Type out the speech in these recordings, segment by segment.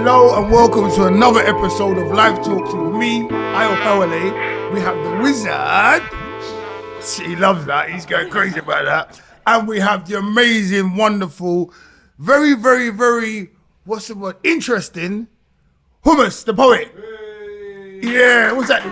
Hello and welcome to another episode of Live Talks with me, Fawole. We have the wizard. He loves that. He's going crazy about that. And we have the amazing, wonderful, very, very, very, what's the word? Interesting, Humus, the poet. Yeah, what's that? I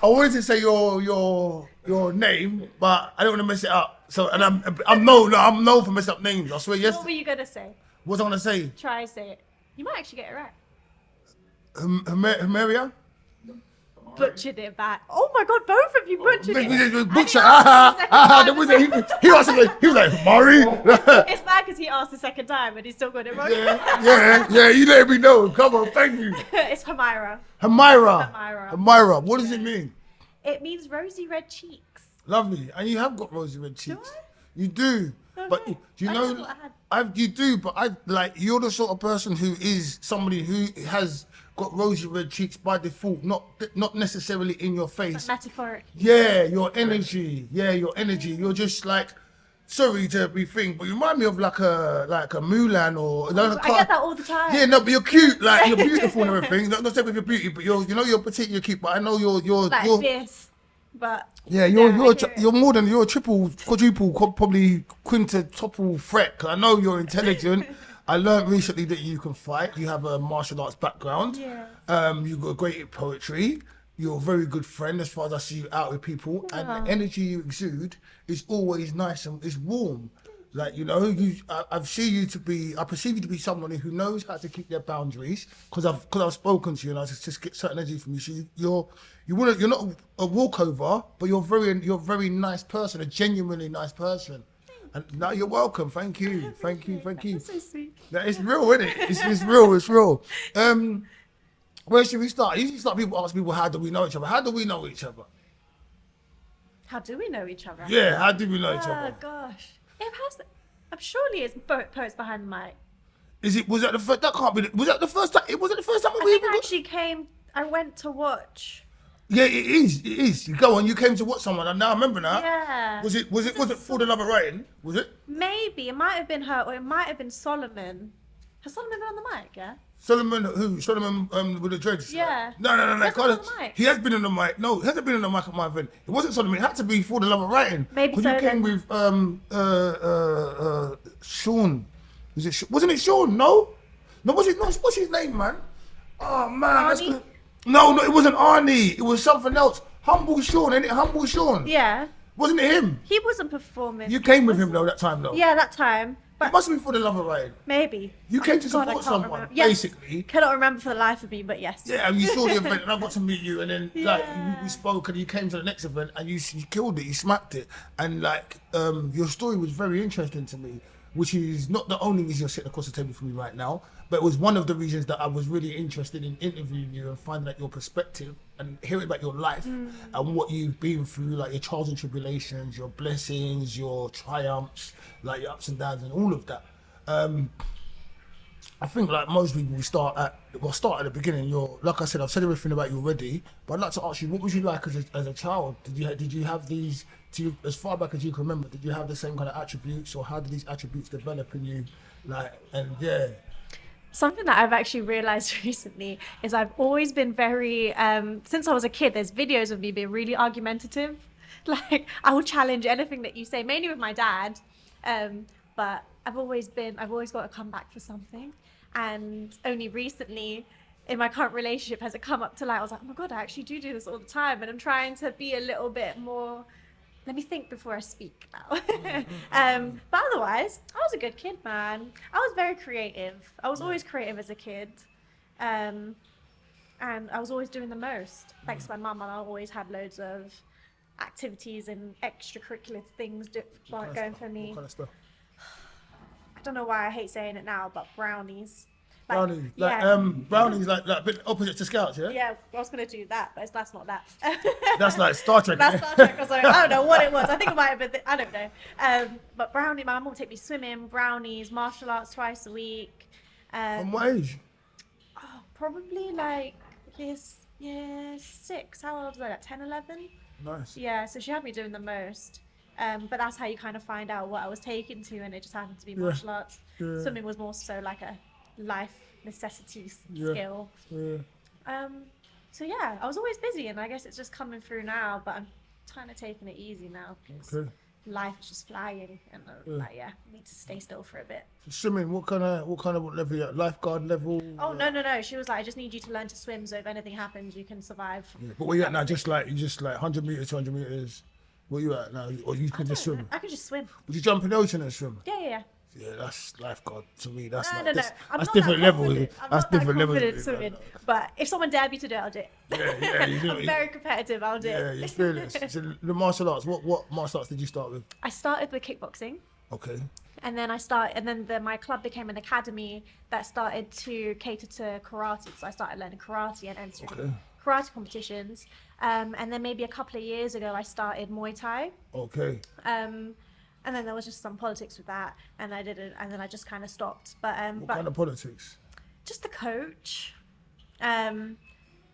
wanted to say your name, but I don't want to mess it up. So, and I'm known for messing up names. I swear. Yes. What were you gonna say? What was I gonna say? Try say it. You might actually get it right. Humeria? Butchered it back. Oh my god, both of you butchered it. Butcher. He was like, Mari. It's bad because he asked the second time and he still got it wrong. Yeah. You let me know. Come on, thank you. It's Hamira. Hamira. What does it mean? It means rosy red cheeks. Lovely. And you have got rosy red cheeks. Do I? You do. Okay. But do you know, you do, but you're the sort of person who is somebody who has got rosy red cheeks by default, not necessarily in your face. But metaphoric. Yeah, your energy. You're just like, sorry to be thing, but you remind me of like a Mulan or. I get that all the time. Yeah, no, but you're cute, like you're beautiful and everything. Not saying with your beauty, but you're particularly cute. But I know you're fierce. But you're more than you're a triple, quadruple, probably quintuple threat. 'Cause I know you're intelligent. I learned recently that you can fight. You have a martial arts background. Yeah. You've got great at poetry. You're a very good friend as far as I see you out with people. And the energy you exude is always nice and it's warm. Like, I perceive you to be someone who knows how to keep their boundaries because I've spoken to you and I just get certain energy from you. So you're not a walkover, but you're a very nice person, a genuinely nice person. And now you're welcome. Thank you. That's so sweet. It's real, isn't it? It's real. Where should we start? I usually ask people, how do we know each other? How do we know each other? How do we know each other? Yeah, how do we know each other? Oh gosh. I'm surely it's poets behind the mic. Was that the first? That can't be. Was that the first time? Was it the first time I think I actually came. I went to watch. Yeah, it is. You go on. You came to watch someone, and now I remember now. Yeah. Was it For the Love of Writing? Was it? Maybe it might have been her, or it might have been Solomon. Has Solomon been on the mic? Yeah. Solomon who? Solomon with the dreads. Yeah. No. He has been on the mic. No, he hasn't been on the mic at my event. It wasn't Solomon. It had to be For the Love of Writing. Maybe so. You came with Sean. Wasn't it Sean? No. What's his name, man? Oh man, that's good. No, it wasn't Arnie. It was something else. Humble Sean, ain't it? Humble Sean. Yeah. Wasn't it him? He wasn't performing. You came with him though that time though. Yeah, that time. But it must have been For the Love of Writing. Maybe. You came to support someone, basically. Cannot remember for the life of me, but yes. Yeah, and you saw the event, and I got to meet you, and then we spoke, and you came to the next event, and you killed it, you smacked it, and your story was very interesting to me, which is not the only reason you're sitting across the table from me right now, but it was one of the reasons that I was really interested in interviewing you and finding out your perspective and hearing about your life and what you've been through, like your trials and tribulations, your blessings, your triumphs, like your ups and downs, and all of that. I think like most people, we start at the beginning. Like I said, I've said everything about you already, but I'd like to ask you, what was you like as a child? Did you have these, as far back as you can remember, did you have the same kind of attributes, or how did these attributes develop in you? Something that I've actually realized recently is I've always been very, since I was a kid, there's videos of me being really argumentative. Like, I will challenge anything that you say, mainly with my dad. But I've always got to come back for something. And only recently in my current relationship has it come up to light. I was like, oh my God, I actually do this all the time. And I'm trying to be a little bit more, let me think before I speak now. But otherwise, I was a good kid, man. I was very creative. I was always creative as a kid. And I was always doing the most. Thanks to my mum, I always had loads of activities and extracurricular things going for me. What kind of stuff? I don't know why I hate saying it now, but brownies. Brownies, like a bit opposite to Scouts, yeah? Yeah, I was going to do that, but that's not that. That's like Star Trek. That's Star Trek. I don't know what it was. I think it might have been, I don't know. But brownie, my mum would take me swimming, brownies, martial arts twice a week. From what age? Oh, probably like year 6. How old was I? Like 10, 11? Nice. Yeah, so she had me doing the most. But that's how you kind of find out what I was taken to, and it just happened to be martial arts. Swimming was more so like a life necessity skill. So yeah, I was always busy, and I guess it's just coming through now, but I'm kind of taking it easy now because life is just flying, and I need to stay still for a bit. Swimming, what kind of level you at? Lifeguard level? Oh no, she was like, I just need you to learn to swim, so if anything happens you can survive. But where you at now? Just like 100 meters, 200 meters. Where you at now? Or you can just swim? I could just swim. Would you jump in the ocean and swim? Yeah. Yeah, that's lifeguard to me. That's I like, don't know. that's different level. That's different level. Swimming, but if someone dared me to do it, I'll do it. Yeah. I'm very competitive. I'll do it. Yeah, you're fearless. So the martial arts. What martial arts did you start with? I started with kickboxing. Okay. And then my club became an academy that started to cater to karate. So I started learning karate and entering karate competitions. And then maybe a couple of years ago, I started Muay Thai. Okay. And then there was just some politics with that, and I didn't, and then I just kind of stopped. But what kind of politics? Just the coach,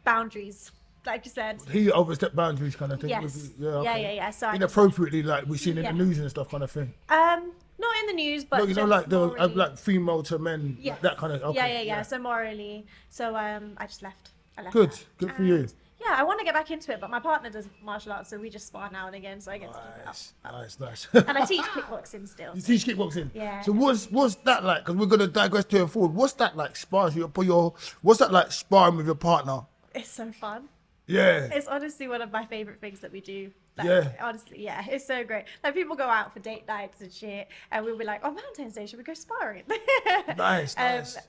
boundaries, like you said. He overstepped boundaries, kind of thing. Yes. Yeah. So inappropriately, like we've seen in the news and stuff, kind of thing. Not in the news, but no, you know, like the like female to men, like that kind of. Okay. Yeah. So morally, so I just left. I left. Good for you. Yeah, I want to get back into it, but my partner does martial arts, so we just spar now and again, so I get to keep it up. Nice. And I teach kickboxing still. You teach kickboxing? Yeah. So what's that like? Because we're going to digress to it forward. What's that like sparring what's that like sparring with your partner? It's so fun. Yeah. It's honestly one of my favourite things that we do. Honestly, it's so great. Like people go out for date nights and shit, and we'll be like, on Valentine's Day, should we go sparring? Nice.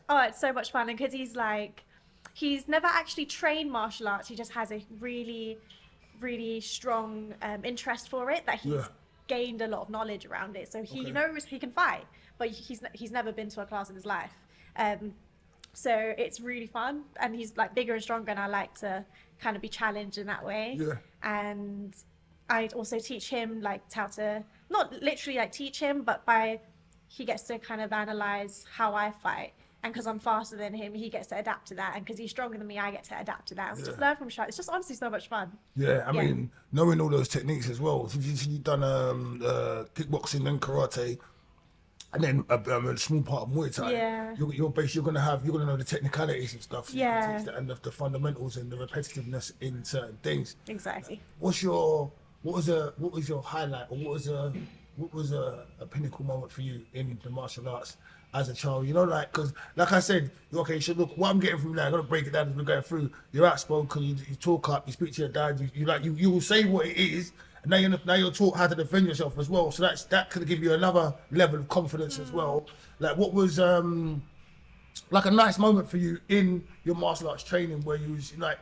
Oh, it's so much fun, and because he's never actually trained martial arts. He just has a really, really strong interest for it, that he's gained a lot of knowledge around it. So he knows he can fight, but he's never been to a class in his life. So it's really fun, and he's like bigger and stronger, and I like to kind of be challenged in that way. Yeah. And I also teach him like how to, not literally like teach him, but he gets to kind of analyze how I fight. And because I'm faster than him, he gets to adapt to that. And because he's stronger than me, I get to adapt to that. And we just learn from each other. It's just honestly so much fun. Yeah, I mean, knowing all those techniques as well. So you've done kickboxing and karate, and then a small part of Muay Thai. Yeah. You're gonna know the technicalities and stuff. So Yeah. you can teach and the fundamentals and the repetitiveness in certain things. Exactly. What was your highlight, or what was a pinnacle moment for you in the martial arts as a child? You know, like, because like I said, okay, so look, what I'm getting from that, I'm gonna break it down as we're going through. You're outspoken, you talk up, you speak to your dad, you will say what it is, and now you're taught how to defend yourself as well. So that could give you another level of confidence as well. Like, what was like a nice moment for you in your martial arts training where you was like,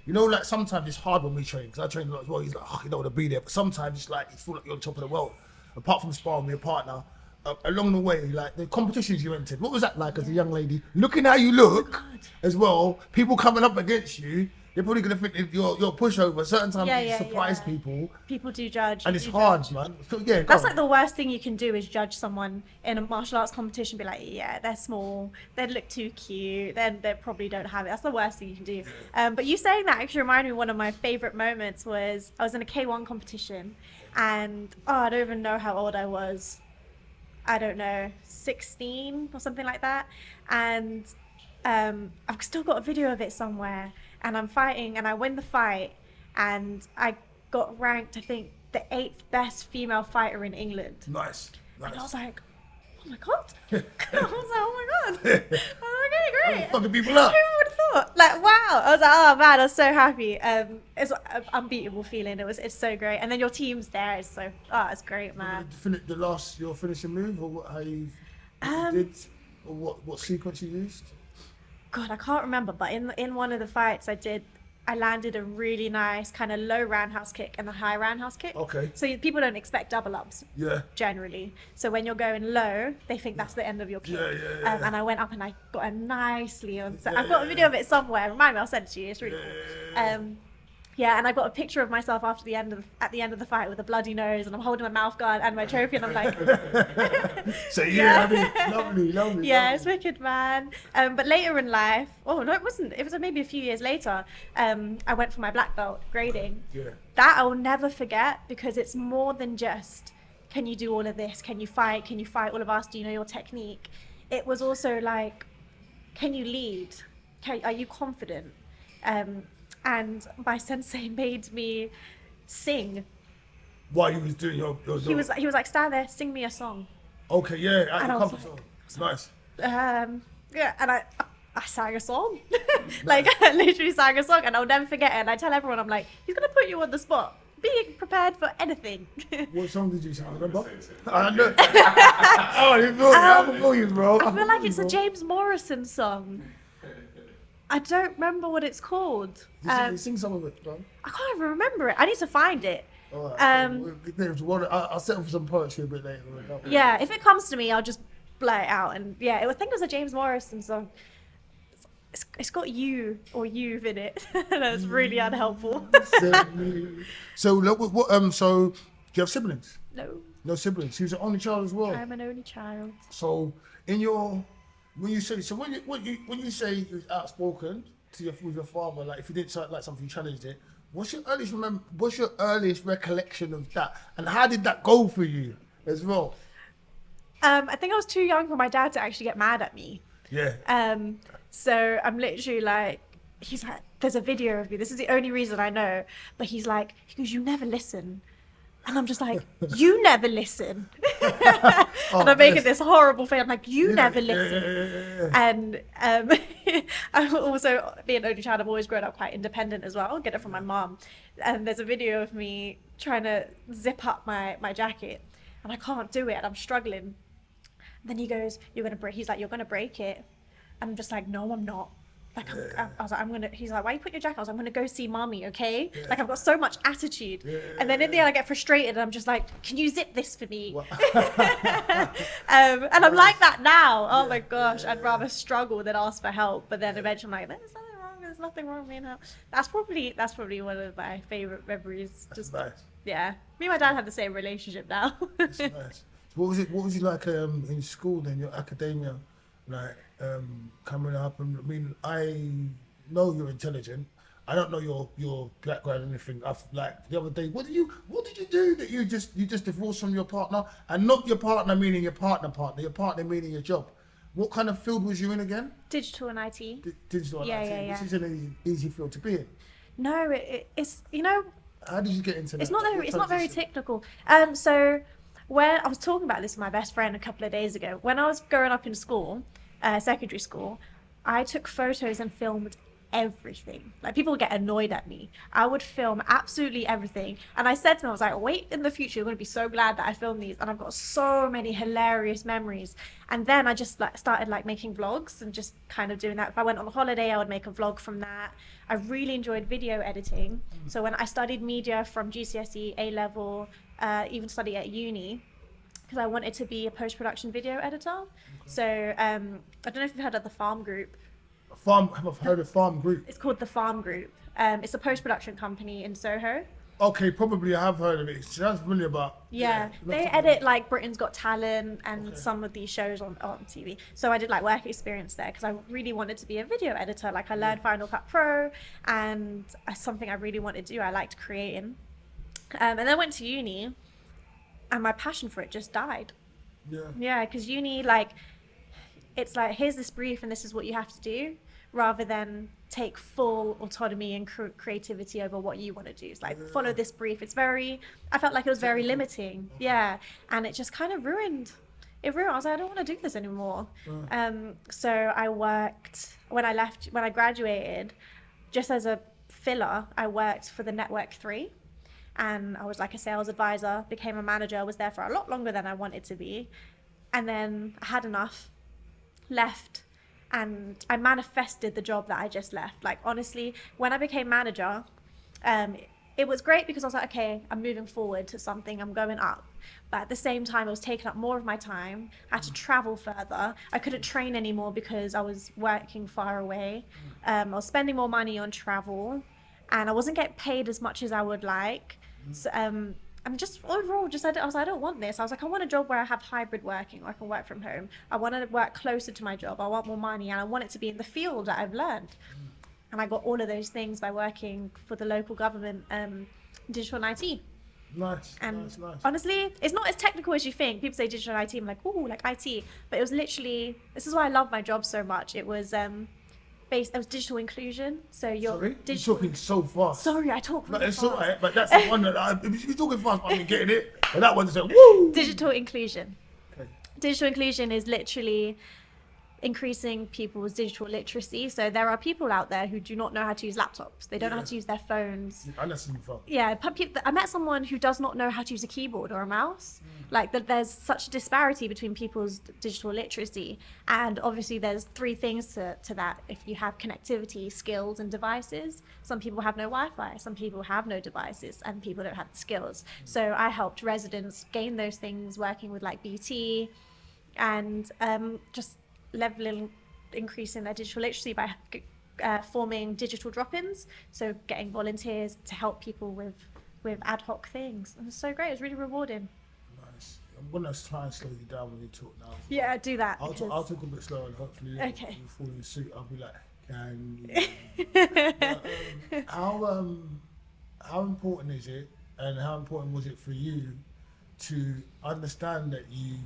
you know, like sometimes it's hard when we train, because I train a lot as well. He's like, you don't want to be there, but sometimes it's like you feel like you're on top of the world. Apart from sparring with your partner, along the way, like the competitions you entered, what was that like as a young lady? Looking how you look as well, people coming up against you, they're probably going to think you're a pushover. Certain times you surprise people. People do judge. And it's hard, man. So, that's like the worst thing you can do, is judge someone in a martial arts competition. Be like, yeah, they're small. They look too cute. Then they probably don't have it. That's the worst thing you can do. But you saying that actually reminded me of one of my favourite moments. Was I was in a K1 competition, and I don't even know how old I was. I don't know, 16 or something like that. And I've still got a video of it somewhere. And I'm fighting, and I win the fight, and I got ranked, I think, the 8th best female fighter in England. Nice. And I was like, oh my god. I was like, oh my god. Okay, great. Fucking people up. Who would have thought? Like, wow. I was like, oh man, I was so happy. It's an unbeatable feeling. It's so great. And then your team's there. It's great, man. Your finishing move, or how you did, or what sequence you used? God, I can't remember, but in one of the fights I landed a really nice kind of low roundhouse kick and a high roundhouse kick. Okay. So people don't expect double ups. Yeah. Generally. So when you're going low, they think that's the end of your kick. Yeah. And I went up and I got it nicely on. So I've got a video of it somewhere. Remind me, I'll send it to you. It's really cool. Yeah, and I got a picture of myself at the end of the fight with a bloody nose, and I'm holding my mouth guard and my trophy, and I'm like. So I mean, lovely. Yeah, it's wicked, man. But later in life, no, it wasn't. It was maybe a few years later. I went for my black belt grading. Yeah. That I will never forget, because it's more than just, can you do all of this? Can you fight? Can you fight all of us? Do you know your technique? it was also like, can you lead? Are you confident? And my sensei made me sing. While you was doing your He was like, stand there, sing me a song. okay, yeah, at And your I was comfort like, zone. Nice. Yeah, and I sang a song. Like, I literally sang a song, and I'll never forget it. And I tell everyone, I'm like, he's gonna put you on the spot. Be prepared for anything. What song did you sing? Remember? I know. Oh, you feel me? I feel you, bro. I feel like it's a bro. James Morrison song. I don't remember what it's called. Sing some of it, bro. I can't even remember it. I need to find it. All right. I'll settle for some poetry a bit later. Yeah, if it comes to me, I'll just blurt it out. And yeah, I think it was a James Morrison song. It's got you or you've in it. That's really unhelpful. So, look, so do you have siblings? No, No siblings. She was an only child as well. I'm an only child. So, when you say you was outspoken with your father, like if you didn't say like something, you challenged it. What's your earliest recollection of that, and how did that go for you as well? I think I was too young for my dad to actually get mad at me. Yeah. So I'm literally like, he's like, there's a video of me. This is the only reason I know. But he goes, you never listen. And I'm just like, you never listen. And I'm making this horrible face. I'm like, you never listen. And I'm also, being an only child, I've always grown up quite independent as well. I'll get it from my mom. And there's a video of me trying to zip up my jacket. And I can't do it. And I'm struggling. Then he goes, he's like, you're going to break it. And I'm just like, no, I'm not. Like, I was like, he's like, why you put your jacket on? I was like, I'm going to go see mommy, okay? Yeah. Like, I've got so much attitude. Yeah. And then in the end, I get frustrated and I'm just like, can you zip this for me? And I'm like that now. Oh my gosh, I'd rather struggle than ask for help. But then eventually I'm like, there's nothing wrong with me now. That's probably one of my favorite memories. Just, nice. Yeah. Me and my dad have the same relationship now. That's nice. What was it like in school then, your academia? Like coming up, and I mean, I know you're intelligent. I don't know your background or anything. Like the other day, what did you do that you just divorced from your partner, and not your partner meaning your partner, your partner meaning your job? What kind of field was you in again? Digital and IT. Digital and IT. Yeah. This is an easy field to be in. No, it's How did you get into that? It's not very technical. So when I was talking about this with my best friend a couple of days ago, when I was growing up in school, secondary school, I took photos and filmed everything. Like, people would get annoyed at me. I would film absolutely everything. And I said to them, I was like, wait, in the future, you're going to be so glad that I filmed these. And I've got so many hilarious memories. And then I just started making vlogs and just kind of doing that. If I went on a holiday, I would make a vlog from that. I really enjoyed video editing. So when I studied media from GCSE, A-level, even studied at uni, because I wanted to be a post-production video editor. Okay. So I don't know if you've heard of the Farm Group. I've heard of Farm Group. It's called the Farm Group. It's a post-production company in Soho. Okay, probably I have heard of it. It sounds familiar, but yeah, they edit like Britain's Got Talent and some of these shows on TV. So I did work experience there because I really wanted to be a video editor. Like, I learned Final Cut Pro, and something I really wanted to do. I liked creating, and then I went to uni, and my passion for it just died. Yeah, because uni, it's like, here's this brief and this is what you have to do, rather than take full autonomy and creativity over what you want to do. It's like, follow this brief. I felt like it was very limiting. Yeah. And it just kind of ruined. I was like, I don't want to do this anymore. So I worked, when I graduated, just as a filler, I worked for the Network 3. And I was like a sales advisor, became a manager. I was there for a lot longer than I wanted to be. And then I had enough, left, and I manifested the job that I just left. Like, honestly, when I became manager, it was great because I was like, okay, I'm moving forward to something, I'm going up. But at the same time, it was taking up more of my time. I had to travel further. I couldn't train anymore because I was working far away. I was spending more money on travel, and I wasn't getting paid as much as I would like. So, I'm just overall, I was like, I don't want this. I was like, I want a job where I have hybrid working, where I can work from home. I want to work closer to my job. I want more money, and I want it to be in the field that I've learned. And I got all of those things by working for the local government, digital and IT. Nice, And nice. honestly, it's not as technical as you think. People say digital IT, I'm like, oh, like IT. But it was literally, this is why I love my job so much. It was it was digital inclusion. So you're Sorry? digital. You're talking so fast. Sorry, I talk No, really it's fast. alright, but that's the one that if you're talking fast, I'm getting it. But that one's like, woo! Digital inclusion. Okay. Digital inclusion is literally increasing people's digital literacy. So there are people out there who do not know how to use laptops. They don't know how to use their phones. I listen before. Yeah, I met someone who does not know how to use a keyboard or a mouse. Like there's such a disparity between people's digital literacy, and obviously there's three things to that. If you have connectivity, skills, and devices, some people have no Wi-Fi, some people have no devices, and people don't have the skills. So I helped residents gain those things working with like BT, and just increasing their digital literacy by forming digital drop-ins, so getting volunteers to help people with ad hoc things. And it's so great. It's really rewarding. Nice. I'm gonna try and slow you down when you talk now. Yeah, do that. I'll talk a bit slower and hopefully Okay. you'll fall in suit. I'll be like, can you? How important is it, and how important was it for you to understand that you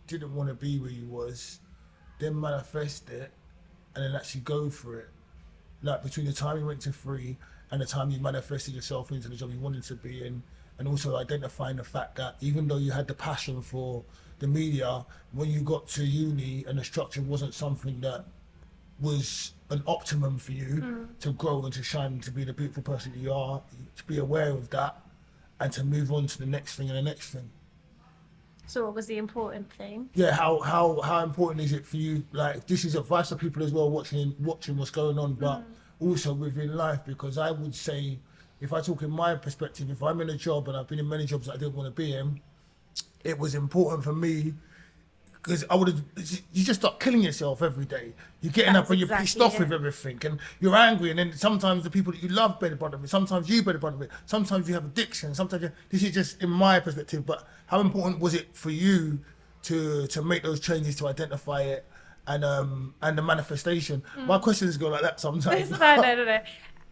didn't want to be where you was, then manifest it, and then actually go for it? Like between the time you went to free and the time you manifested yourself into the job you wanted to be in, and also identifying the fact that even though you had the passion for the media, when you got to uni and the structure wasn't something that was an optimum for you to grow and to shine, to be the beautiful person you are, to be aware of that and to move on to the next thing and the next thing. So what was the important thing? Yeah, how important is it for you? Like, this is advice for people as well watching what's going on, but also within life, because I would say, if I talk in my perspective, if I'm in a job, and I've been in many jobs that I didn't want to be in, it was important for me because you just start killing yourself every day. You're getting up and you're pissed off with everything, and you're angry, and then sometimes the people that you love bear the brunt of it, sometimes you bear the brunt of it, sometimes you have addiction, this is just in my perspective, but how important was it for you to make those changes, to identify it, and the manifestation? My questions go like that sometimes. No.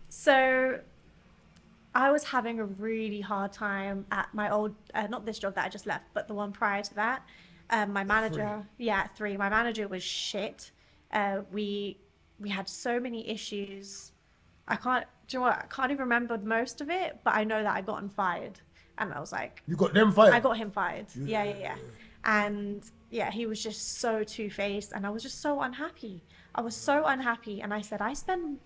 So I was having a really hard time at my old, not this job that I just left, but the one prior to that. My manager, at 3, my manager was shit. We had so many issues. Do you know what? I can't even remember most of it, but I know that I got him fired. And I was like, You got them fired? I got him fired. Yeah. And yeah, he was just so two-faced, and I was just so unhappy. I was so unhappy, and I said, I spend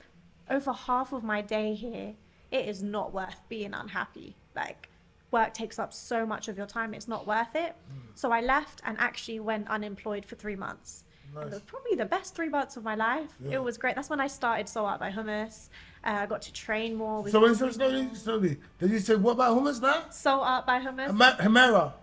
over half of my day here. It is not worth being unhappy. Like, work takes up so much of your time, it's not worth it. So I left and actually went unemployed for 3 months. Nice. And it was probably the best 3 months of my life. Yeah. It was great. That's when I started Soul Art by Humus. I got to train more with Slowly. Did you say, what about Humus now? Soul Art by Humus. Humira.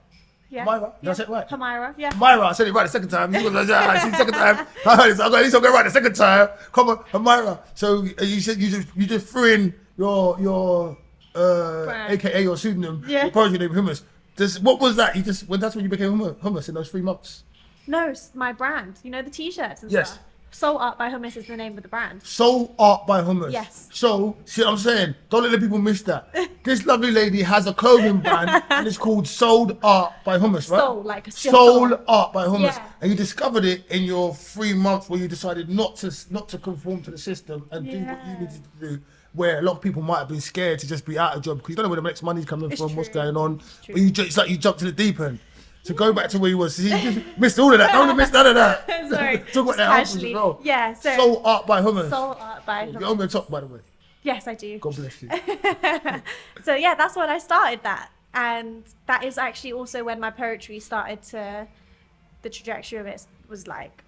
Yeah. Myra, did I say it right? Humira, yeah. Myra, I said it right the second time. You got the second time. I heard it. I got at least I'll get it right the second time. Come on, Myra. So you said you just threw in your AKA your pseudonym, your poetry name Humus. What was that? That's when you became Humus in those 3 months. No, it's my brand. You know, the t-shirts and Yes. stuff. Soul Art by Humus is the name of the brand. Soul Art by Humus. Yes. So, see what I'm saying? Don't let the people miss that. This lovely lady has a clothing brand and it's called Soul Art by Humus, right? Soul, like a Soul Art by Humus. Yeah. And you discovered it in your 3 months where you decided not to conform to the system and do what you needed to do. Where a lot of people might have been scared to just be out of job because you don't know where the next money's coming from, what's going on. But it's like you jumped to the deep end. So go back to where you was. See, you just missed all of that. Don't miss none of that. Sorry. Talk about that Casually. as well. Yeah. So Soul Art by Humus. Soul Art by Humus. You're on the top, by the way. Yes, I do. God bless you. So yeah, that's when I started that. And that is actually also when my poetry started the trajectory of it was like,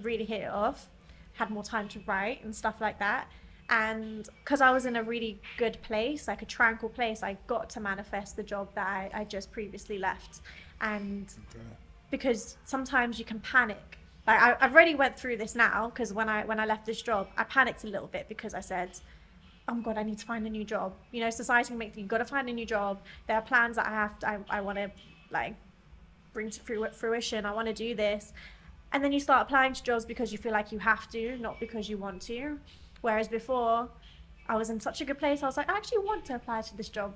really hit it off. Had more time to write and stuff like that. And because I was in a really good place, like a tranquil place, I got to manifest the job that I just previously left. And because sometimes you can panic. Like I've already went through this now, because when I left this job, I panicked a little bit because I said, oh my God, I need to find a new job. You know, society can make, you've got to find a new job. There are plans that I want to like bring to fruition. I want to do this. And then you start applying to jobs because you feel like you have to, not because you want to. Whereas before, I was in such a good place, I was like, I actually want to apply to this job.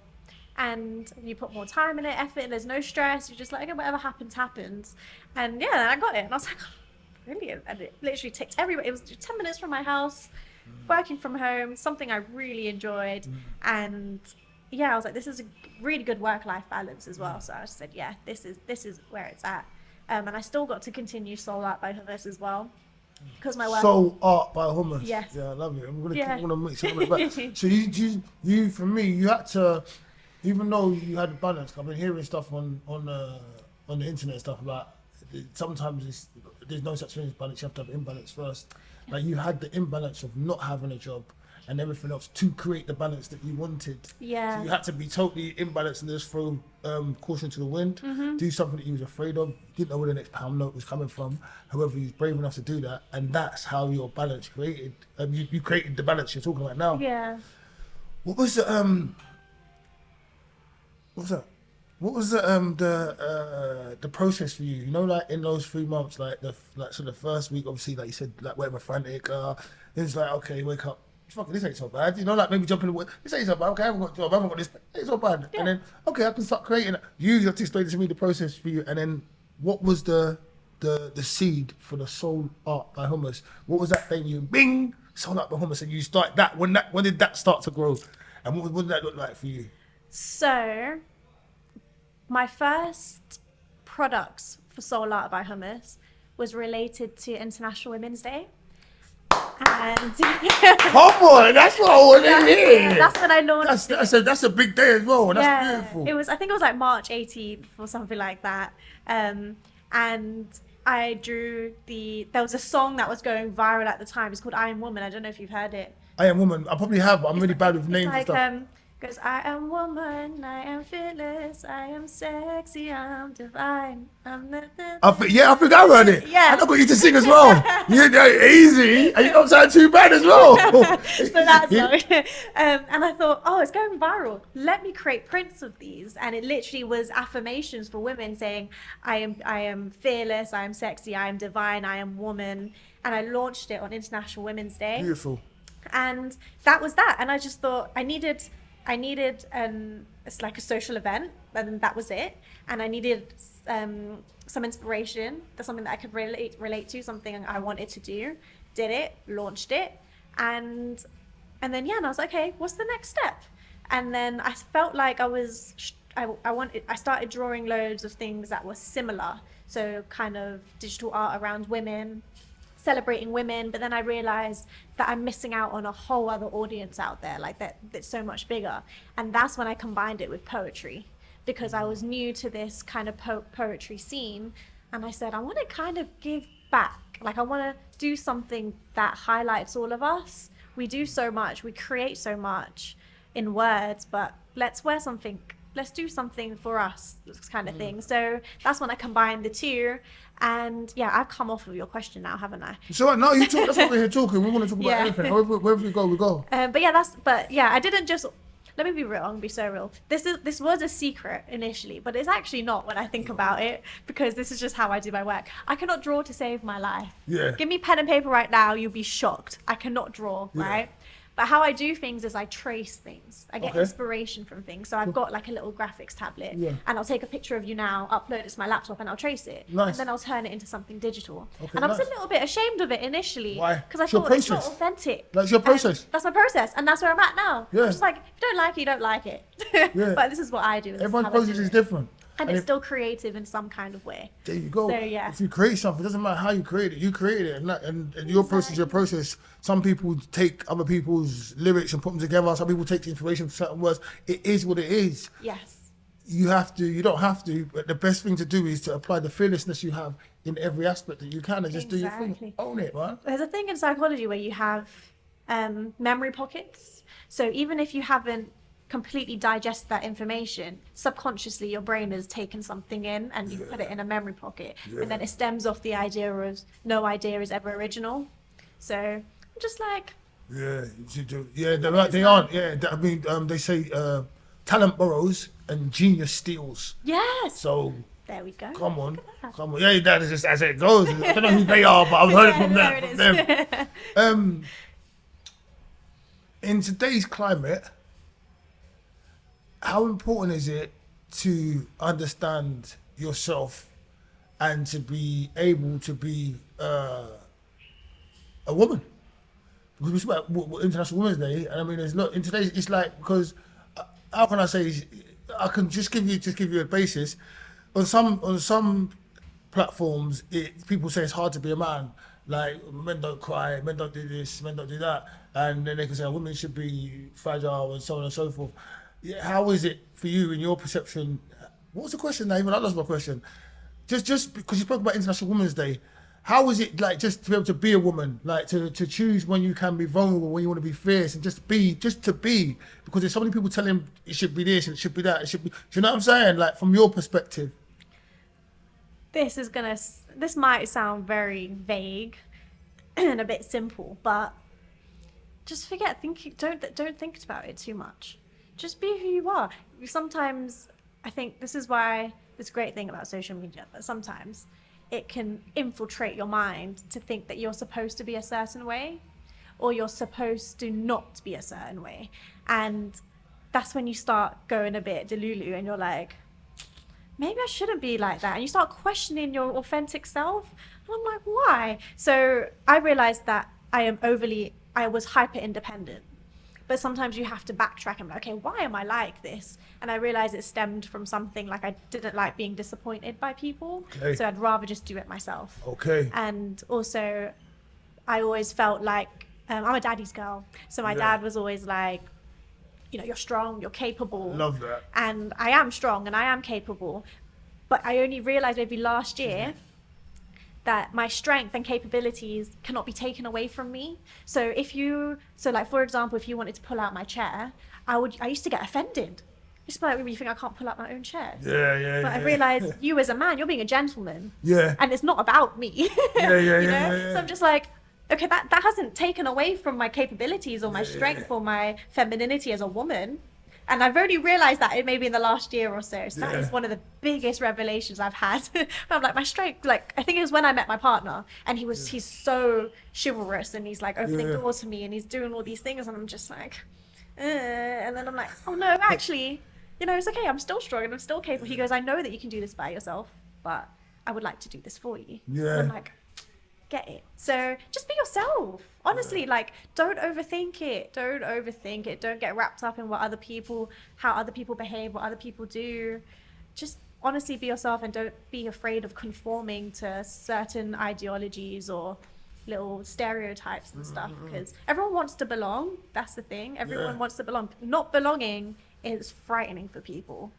and you put more time in it, effort, and there's no stress. You're just like, okay, whatever happens, happens. And yeah, I got it, and I was like, oh, brilliant. And it literally ticked everywhere. It was 10 minutes from my house, working from home, something I really enjoyed. And yeah, I was like, this is a really good work-life balance as well. So I just said, yeah, this is where it's at. And I still got to continue Soul Art by Humus as well, because my work. Soul Art by Humus. Yes. Yeah, I love it. I'm gonna Yeah. keep on mix it back. So you, for me, you had to, even though you had a balance. I've been hearing stuff on the internet and stuff about sometimes there's no such thing as balance. You have to have imbalance first. Like you had the imbalance of not having a job and everything else to create the balance that you wanted. Yeah. So you had to be totally imbalanced and just throw caution to the wind, do something that you was afraid of, didn't know where the next pound note was coming from. However, you was brave enough to do that, and that's how your balance created. You created the balance you're talking about now. Yeah. What was the What was the process for you? You know, like in those 3 months, so the first week, obviously, like you said, like whatever frantic. It's like, okay, wake up. Fuck, this ain't so bad. You know, like maybe jump in the water. This ain't so bad. Okay, I haven't got a job. I haven't got this. It ain't so bad. Yeah. And then, okay, I can start creating. You have to explain to me the process for you. And then, what was the seed for the Soul Art by Humus? What was that thing? You bing, Soul Art by Humus, and you start that. When did that start to grow? And what did that look like for you? So, my first products for Soul Art by Humus was related to International Women's Day. And Come on, that's what I want to hear. that's when I launched That's a big day as well. That's beautiful. I think it was like March 18th or something like that. And I drew there was a song that was going viral at the time. It's called I Am Woman. I don't know if you've heard it. I Am Woman. I probably have, but I'm really bad with names It's and like, stuff. Because I am woman, I am fearless, I am sexy, I'm divine, I'm nothing. I think I heard it. Yeah. And I got you to sing as well. You're easy, and you don't sound too bad as well. So that's song. And I thought, oh, it's going viral. Let me create prints of these. And it literally was affirmations for women saying, I am fearless, I am sexy, I am divine, I am woman. And I launched it on International Women's Day. Beautiful. And that was that. And I just thought I needed it's like a social event, and that was it. And I needed some inspiration. That's something that I could relate to, something I wanted to do. Did it, launched it, and then and I was like, okay, what's the next step? And then I felt like I started drawing loads of things that were similar. So kind of digital art around women, celebrating women, but then I realized that I'm missing out on a whole other audience out there, like that's so much bigger. And that's when I combined it with poetry, because I was new to this kind of poetry scene, and I said I want to kind of give back. Like I want to do something that highlights all of us. We do so much, we create so much in words, but let's do something for us, this kind of thing. So that's when I combined the two. And yeah, I've come off of your question now, haven't I? So no, you talk. That's what we're here talking. We want to talk about anything. Wherever we go, we go. But yeah, I didn't just. Let me be real. I'm gonna be so real. This was a secret initially, but it's actually not when I think about it, because this is just how I do my work. I cannot draw to save my life. Yeah. Give me pen and paper right now, you'll be shocked. I cannot draw, right? But how I do things is I trace things. I get inspiration from things. So I've got like a little graphics tablet, and I'll take a picture of you now, upload it to my laptop, and I'll trace it. Nice. And then I'll turn it into something digital. Okay, and I was a little bit ashamed of it initially. Why? Because I It's your thought it's not process. authentic. That's your process. That's my process, and that's where I'm at now. Yeah. I'm just like, if you don't like it, you don't like it. Yeah. But this is what I do. This Everyone's is how I do process is it. different. And it's still creative in some kind of way. There you go. So, yeah. If you create something, it doesn't matter how you create it. You created it, and your process is your process. Some people take other people's lyrics and put them together. Some people take the inspiration from certain words. It is what it is. Yes. You don't have to, but the best thing to do is to apply the fearlessness you have in every aspect that you can, and just do your thing. Exactly. Own it, man. There's a thing in psychology where you have memory pockets. So even if you haven't completely digested that information, subconsciously your brain has taken something in and you put it in a memory pocket. And then it stems off the idea of no idea is ever original. So I'm just like, They aren't. Yeah, I mean, they say talent borrows and genius steals. yes. So There we go. come on. Yeah, that is just as it goes. I don't know who they are, but I've heard it from them. In today's climate, how important is it to understand yourself and to be able to be a woman? Because we speak about International Women's Day, and I mean, in today's, it's like, because how can I say? I can just give you a basis. On some platforms, people say it's hard to be a man. Like, men don't cry, men don't do this, men don't do that, and then they can say women should be fragile and so on and so forth. Yeah, how is it for you in your perception? What was the question now? Even I lost my question. Just because you spoke about International Women's Day. How is it like just to be able to be a woman, like to choose when you can be vulnerable, when you want to be fierce, and just to be, because there's so many people telling it should be this and it should be that, it should be. Do you know what I'm saying? Like from your perspective. This might sound very vague and a bit simple, but just don't think about it too much. Just be who you are. Sometimes I think this is why this great thing about social media, that sometimes it can infiltrate your mind to think that you're supposed to be a certain way or you're supposed to not be a certain way. And that's when you start going a bit delulu and you're like, maybe I shouldn't be like that. And you start questioning your authentic self. And I'm like, why? So I realized that I was hyper independent. But sometimes you have to backtrack and be like, okay, why am I like this? And I realized it stemmed from something like I didn't like being disappointed by people. Okay. So I'd rather just do it myself. Okay. And also, I always felt like, I'm a daddy's girl. So my dad was always like, you're strong, you're capable. Love that. And I am strong and I am capable. But I only realized maybe last year that my strength and capabilities cannot be taken away from me. So like for example, if you wanted to pull out my chair, I used to get offended. It's like, you think I can't pull out my own chair? Yeah. But I realized you as a man, you're being a gentleman. Yeah. And it's not about me. Yeah. So I'm just like, okay, that hasn't taken away from my capabilities or my strength or my femininity as a woman. And I've only realized that maybe in the last year or so. So that is one of the biggest revelations I've had. I'm like, my strength, like, I think it was when I met my partner and he's so chivalrous and he's like opening doors for me and he's doing all these things. And I'm just like, and then I'm like, oh no, actually, it's okay. I'm still strong and I'm still capable. He goes, I know that you can do this by yourself, but I would like to do this for you. Yeah. And I'm like, get it. So just be yourself. Honestly, like, don't overthink it. Don't get wrapped up in how other people behave, what other people do. Just honestly be yourself and don't be afraid of conforming to certain ideologies or little stereotypes and stuff, because everyone wants to belong. That's the thing. Everyone wants to belong. Not belonging is frightening for people.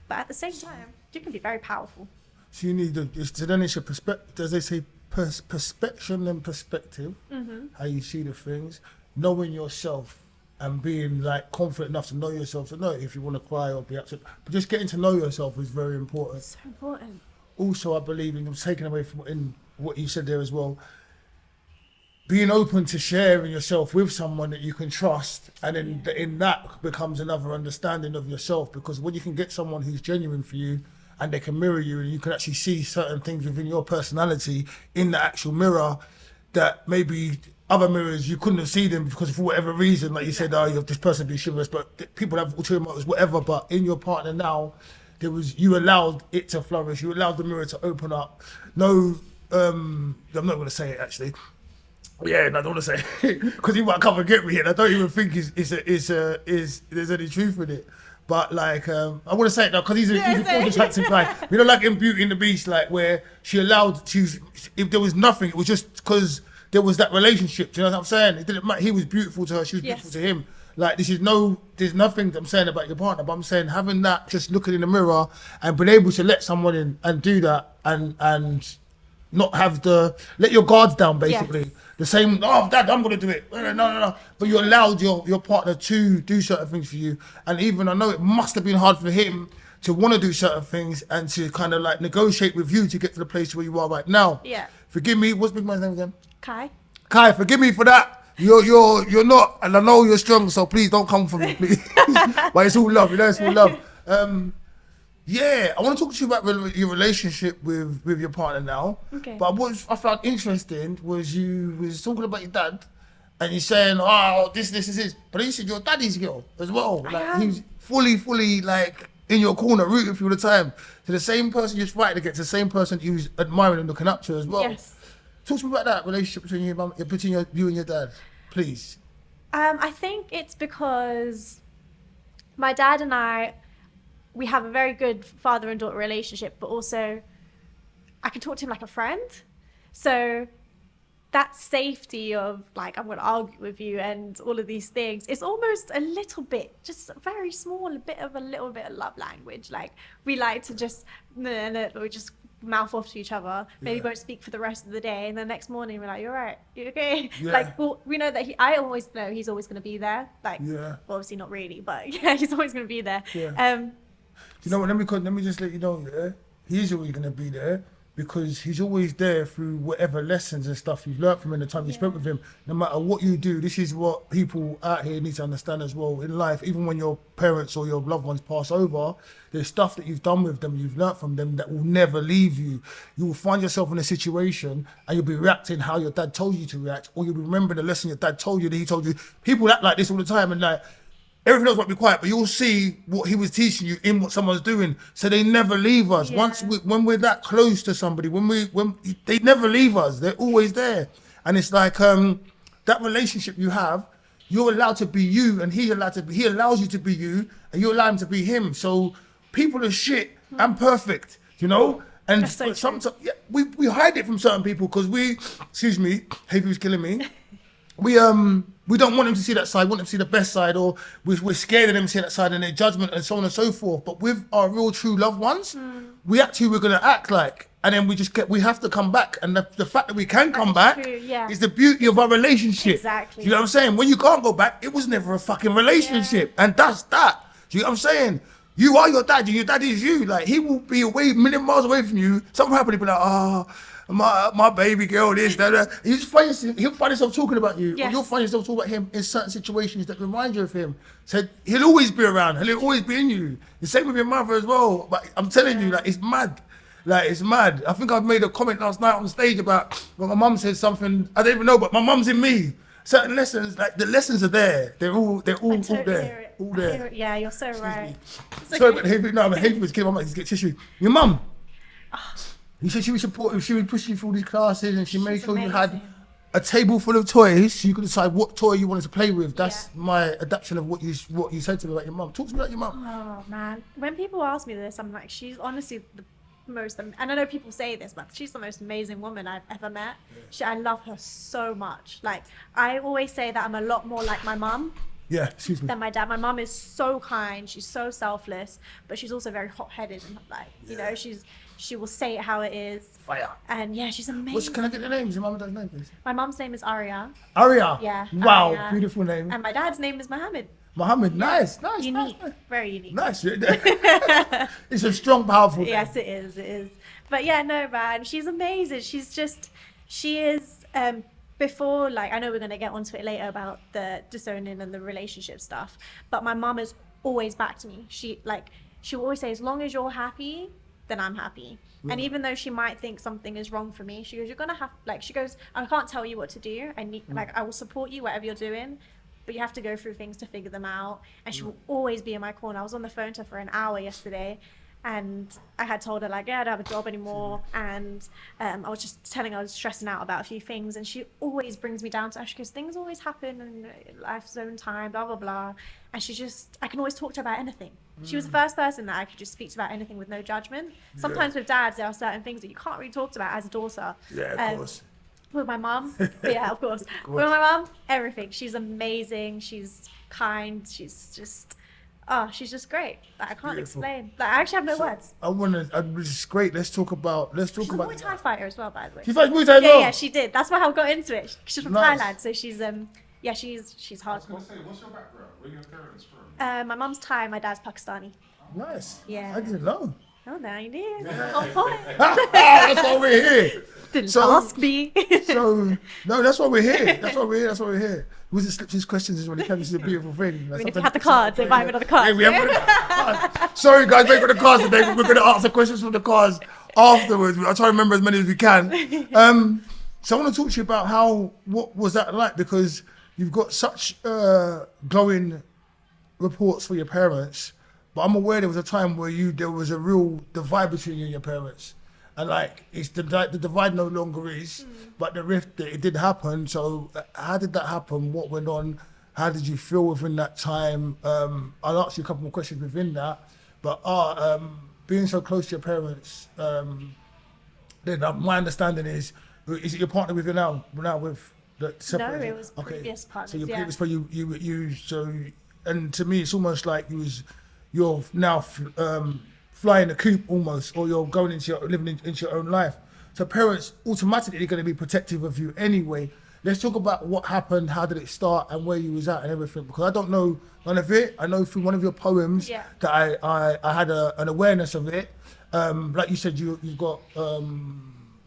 But at the same time, you can be very powerful. So you need then it's your perspective, as they say, perspection and perspective, how you see the things, knowing yourself and being like confident enough to know yourself, to know if you want to cry or be upset. But just getting to know yourself is very important. So important. Also, I believe in taking away from in what you said there as well, being open to sharing yourself with someone that you can trust, and then in that becomes another understanding of yourself, because when you can get someone who's genuine for you and they can mirror you and you can actually see certain things within your personality in the actual mirror that maybe other mirrors you couldn't have seen them because for whatever reason, like you said, you have this person be chivalrous, but people have ulterior motives, whatever. But in your partner now, you allowed it to flourish. You allowed the mirror to open up. No, I'm not going to say it actually. Yeah, no, I don't want to say it because he might come and get me, and I don't even think there's any truth in it. But like, I want to say it now because he's a gorgeous handsome guy. You know, like in Beauty and the Beast, like where if there was nothing, it was just because there was that relationship. Do you know what I'm saying? It didn't matter. He was beautiful to her, she was beautiful to him. Like there's nothing that I'm saying about your partner, but I'm saying having that, just looking in the mirror and being able to let someone in and do that and not have let your guards down basically. Yes. The same, Dad, I'm gonna do it. No. But you allowed your partner to do certain things for you. And even I know it must have been hard for him to want to do certain things and to kind of like negotiate with you to get to the place where you are right now. Yeah. Forgive me, what's Big Man's name again? Kai, forgive me for that. You're not, and I know you're strong, so please don't come for me, please. But it's all love, it's all love. I want to talk to you about your relationship with your partner now. Okay. But what I found interesting was you was talking about your dad, and you're saying, this. But you said you're daddy's girl as well. Like fully like in your corner, rooting for you all the time. So the same person you're fighting against, the same person who's admiring and looking up to as well. Yes. Talk to me about that relationship between you and your dad, please. I think it's because my dad and we have a very good father and daughter relationship, but also I can talk to him like a friend. So that safety of like, I'm going to argue with you and all of these things, it's almost a little bit, just a very small, a little bit of love language. Like we like to just, we just mouth off to each other, maybe won't speak for the rest of the day, and the next morning we're like, you're right, you okay? Like, well, we know that I always know he's always going to be there. Like, well, obviously not really, but yeah, he's always going to be there. You know what, let me just let you know, he's always going to be there because he's always there through whatever lessons and stuff you've learned from him in the time you spent with him. No matter what you do, this is what people out here need to understand as well in life. Even when your parents or your loved ones pass over, there's stuff that you've done with them, you've learned from them that will never leave you. You will find yourself in a situation and you'll be reacting how your dad told you to react, or you'll be remembering the lesson your dad told you that he told you. People act like this all the time and like, everything else might be quiet, but you'll see what he was teaching you in what someone's doing. So they never leave us. When we're that close to somebody, when they never leave us, they're always there. And it's like that relationship you have, you're allowed to be you, and he allows you to be you, and you allow him to be him. So people are shit and perfect, you know. And so sometimes we hide it from certain people because Havy's killing me. We don't want them to see that side, want them to see the best side, or we're scared of them to see that side and their judgment and so on and so forth. But with our real true loved ones, we act who we're gonna act like. And then we have to come back. And the fact that we can come back is the beauty of our relationship. Exactly. You know what I'm saying? When you can't go back, it was never a fucking relationship. And that's that. Do you know what I'm saying? You are your dad and your dad is you. Like, he will be away, a million miles away from you. Something happened, he'll be like, my baby girl, this, that. He'll find himself talking about you. Or you'll find yourself talking about him in certain situations that remind you of him. So he'll always be around. He'll always be in you. The same with your mother as well. But I'm telling you, like, it's mad. Like, it's mad. I think I've made a comment last night on stage about when my mum said something, I don't even know, but my mum's in me. Certain lessons, like the lessons are there. They're all there. All there. Yeah, you're so right. Sorry, but Havy was killing my mum to get tissue. Your mum, you said she would support you, she would push you through these classes, and she made sure you had a table full of toys so you could decide what toy you wanted to play with. That's my adaptation of what you said to me about your mum. Talk to me about your mum. Oh man, when people ask me this, I'm like, she's honestly the most, and I know people say this, but she's the most amazing woman I've ever met. I love her so much. Like, I always say that I'm a lot more like my mum than my dad. My mum is so kind, she's so selfless, but she's also very hot-headed and like, you know, she will say it how it is. Fire. And yeah, she's amazing. Can I get the names? Your mum and dad's name, please? My mum's name is Arya. Arya? Yeah. Wow, Arya. beautiful name. And my dad's name is Mohammed. Mohammed, nice. Unique, nice. Very unique. Nice. It's a strong, powerful name. Yes, it is. But yeah, no, man, she's amazing. She is, before, like, I know we're going to get onto it later about the disowning and the relationship stuff, but my mum has always backed me. She'll always say, as long as you're happy, then I'm happy. Yeah. And even though she might think something is wrong for me, she goes, you're going to have, like, she goes, I can't tell you what to do. I will support you, whatever you're doing, but you have to go through things to figure them out. And she will always be in my corner. I was on the phone to her for an hour yesterday, and I had told her, like, I don't have a job anymore, and I was just telling her I was stressing out about a few things, and she always brings me down to her. She goes, things always happen in life's own time, blah blah blah, and I can always talk to her about anything. She was the first person that I could just speak to about anything with no judgment. Sometimes with dads, there are certain things that you can't really talk about as a daughter. Yeah, of course. With my mum, yeah, of course. With my mum, everything. She's amazing. She's kind. She's just great. Like, I can't explain. Like, I actually have no words. Which is great. Let's talk about. She's a Muay Thai fighter as well, by the way. She fights Muay Thai as well? Yeah, she did. That's how I got into it. She's from Thailand, so she's she's hardcore. I was gonna say, what's your background? Where are your parents from? My mum's Thai, my dad's Pakistani. Nice. Yeah. I didn't know. Oh, now you did. On point. That's why we're here. Didn't ask me. No, that's why we're here. That's why we're here. Was it slips his questions when it comes to the beautiful thing? I mean, if you had the cards, they might have another card. Yeah, we haven't got the cards. Sorry, guys, we ain't got the cards today. We're going to answer questions from the cards afterwards. I'll try to remember as many as we can. So I want to talk to you about what was that like? Because you've got such glowing reports for your parents. but I'm aware there was a time where there was a real divide between you and your parents. And like, the divide no longer is, but the rift, it did happen. So how did that happen? What went on? How did you feel within that time? I'll ask you a couple more questions within that. But being so close to your parents, then my understanding is it your partner with you now? Now with the separation? No, it was previous partners. So your yeah. previous partner, and to me, it's almost like you're now flying a coop almost, or you're going living into your own life. So parents automatically are going to be protective of you anyway. Let's talk about what happened, how did it start, and where you was at and everything. Because I don't know none of it. I know through one of your poems that I had an awareness of it. Like you said, you've got your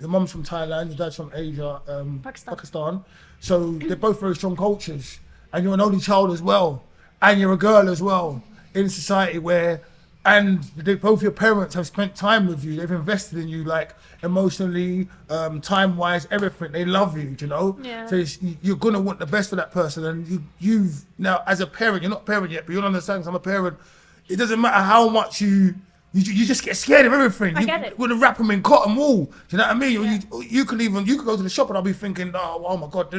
mum's from Thailand, your dad's from Asia, Pakistan. So they're both very strong cultures, and you're an only child as well, and you're a girl as well in society where. And both your parents have spent time with you. They've invested in you, like emotionally, time-wise, everything. They love you, you know. Yeah. So you're gonna want the best for that person. And you've now, as a parent, you're not a parent yet, but you'll understand. 'Cause I'm a parent. It doesn't matter how much you just get scared of everything. I get it. We're gonna wrap them in cotton wool. Do you know what I mean? Yeah. You could go to the shop and I'll be thinking, oh my God.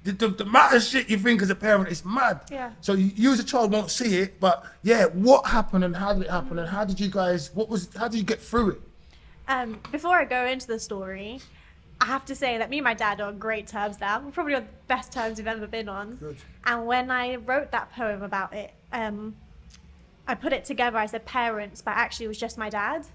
The amount of shit you think as a parent is mad. Yeah. So you as a child won't see it, but yeah, what happened and how did it happen and how did you get through it? Before I go into the story, I have to say that me and my dad are on great terms now. We're probably on the best terms we've ever been on. Good. And when I wrote that poem about it, I put it together. I said parents, but actually it was just my dad.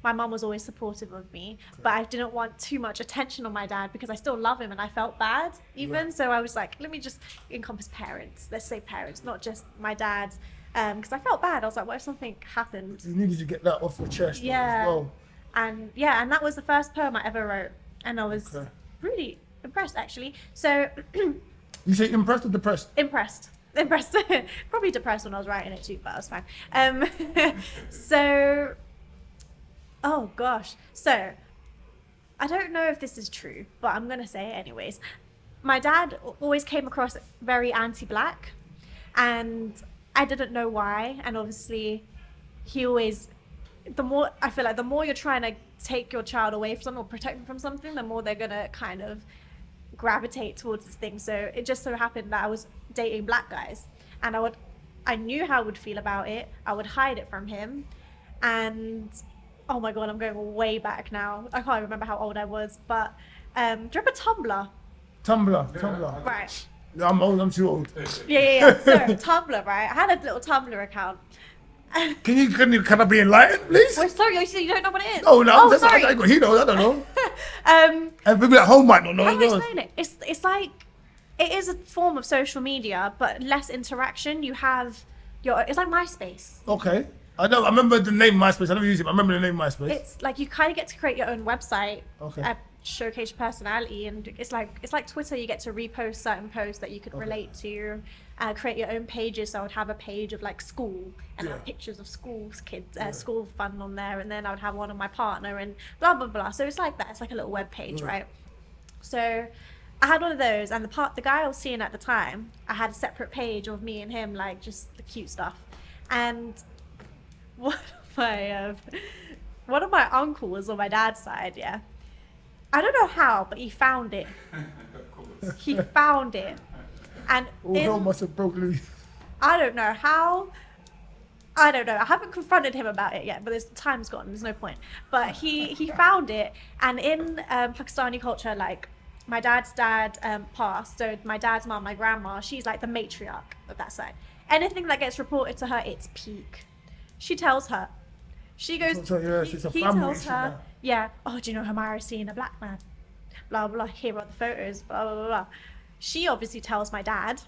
My mum was always supportive of me, but I didn't want too much attention on my dad because I still love him and I felt bad even. So I was like, let me just encompass parents. Let's say parents, not just my dad. Because I felt bad. I was like, what if something happened? You needed to get that off your chest as well. And that was the first poem I ever wrote. And I was really impressed actually. So You say impressed or depressed? Impressed. Probably depressed when I was writing it too, but I was fine. So oh gosh. So I don't know if this is true, but I'm gonna say it anyways. My dad always came across very anti-black, and I didn't know why. And obviously, the more you're trying to take your child away from something or protect them from something, the more they're gonna kind of gravitate towards this thing. So it just so happened that I was dating black guys, and I knew how I would feel about it. I would hide it from him, and oh my God, I'm going way back now. I can't remember how old I was, but do you remember Tumblr? Tumblr. Right. I'm old, I'm too old. Yeah. So Tumblr, right? I had a little Tumblr account. Can I be enlightened, please? Well, sorry, you don't know what it is? Oh, no, sorry. He knows, I don't know. And people at home might not know. how do I explain it? It's like, it is a form of social media, but less interaction. You have it's like MySpace. Okay. I know. I remember the name MySpace. I never used it. I remember the name MySpace. It's like you kind of get to create your own website, Okay. Showcase your personality, and it's like Twitter. You get to repost certain posts that you could relate to, create your own pages. So I would have a page of like school and have pictures of kids, school fun on there, and then I would have one of my partner and blah blah blah. So it's like that. It's like a little web page, right? So I had one of those, and the guy I was seeing at the time, I had a separate page of me and him, like just the cute stuff, and one of my uncles on my dad's side, I don't know how, but he found it. He found it, and hell must have broke loose. I don't know how. I don't know. I haven't confronted him about it yet, but time's gone. There's no point. But he found it, and in Pakistani culture, like my dad's dad passed, so my dad's mom, my grandma, she's like the matriarch of that side. Anything that gets reported to her, it's peak. She tells her. She goes. He tells her. Yeah. Oh, do you know Hamara's seeing a black man? Blah blah. Here are the photos. Blah blah blah blah. She obviously tells my dad.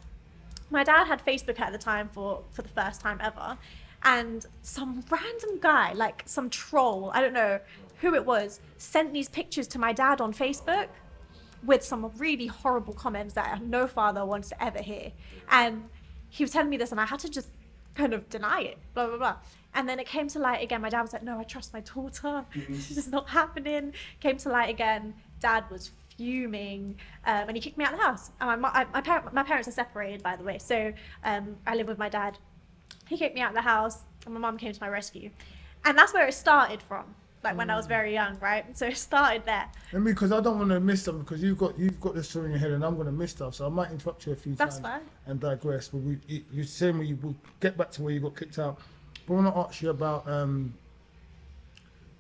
My dad had Facebook at the time for the first time ever, and some random guy, like some troll, I don't know who it was, sent these pictures to my dad on Facebook with some really horrible comments that no father wants to ever hear. And he was telling me this, and I had to just kind of deny it, blah blah blah. And then it came to light again. My dad was like, no, I trust my daughter. This is not happening. Came to light again. Dad was fuming, and he kicked me out of the house. And my parents are separated, by the way, so I live with my dad. He kicked me out of the house. and my mum came to my rescue. And that's where it started from, like when I was very young, right? So it started there. I mean, because I don't want to miss something, because you've got this story in your head, and I'm going to miss stuff, so I might interrupt you a few That's times fine. and digress. But you're saying we'll get back to where you got kicked out. But I want to ask you about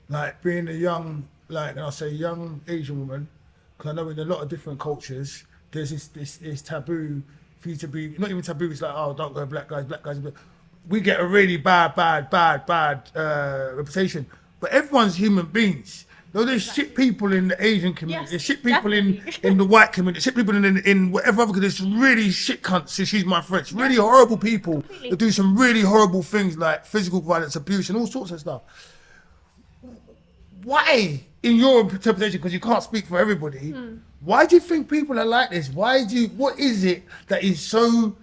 like being a young, like, and I'll say young Asian woman, because I know in a lot of different cultures there's this taboo for you to be, not even taboo, it's like, oh, don't go black guys, but we get a really bad reputation. But everyone's human beings. No, there's shit people in the Asian community, Yes, there's shit people definitely. in the white community, shit people in whatever other community. There's really shit cunts, excuse my French, really horrible people Completely. that do some really horrible things like physical violence, abuse, and all sorts of stuff. Why, in your interpretation, because you can't speak for everybody, why do you think people are like this? What is it that is so,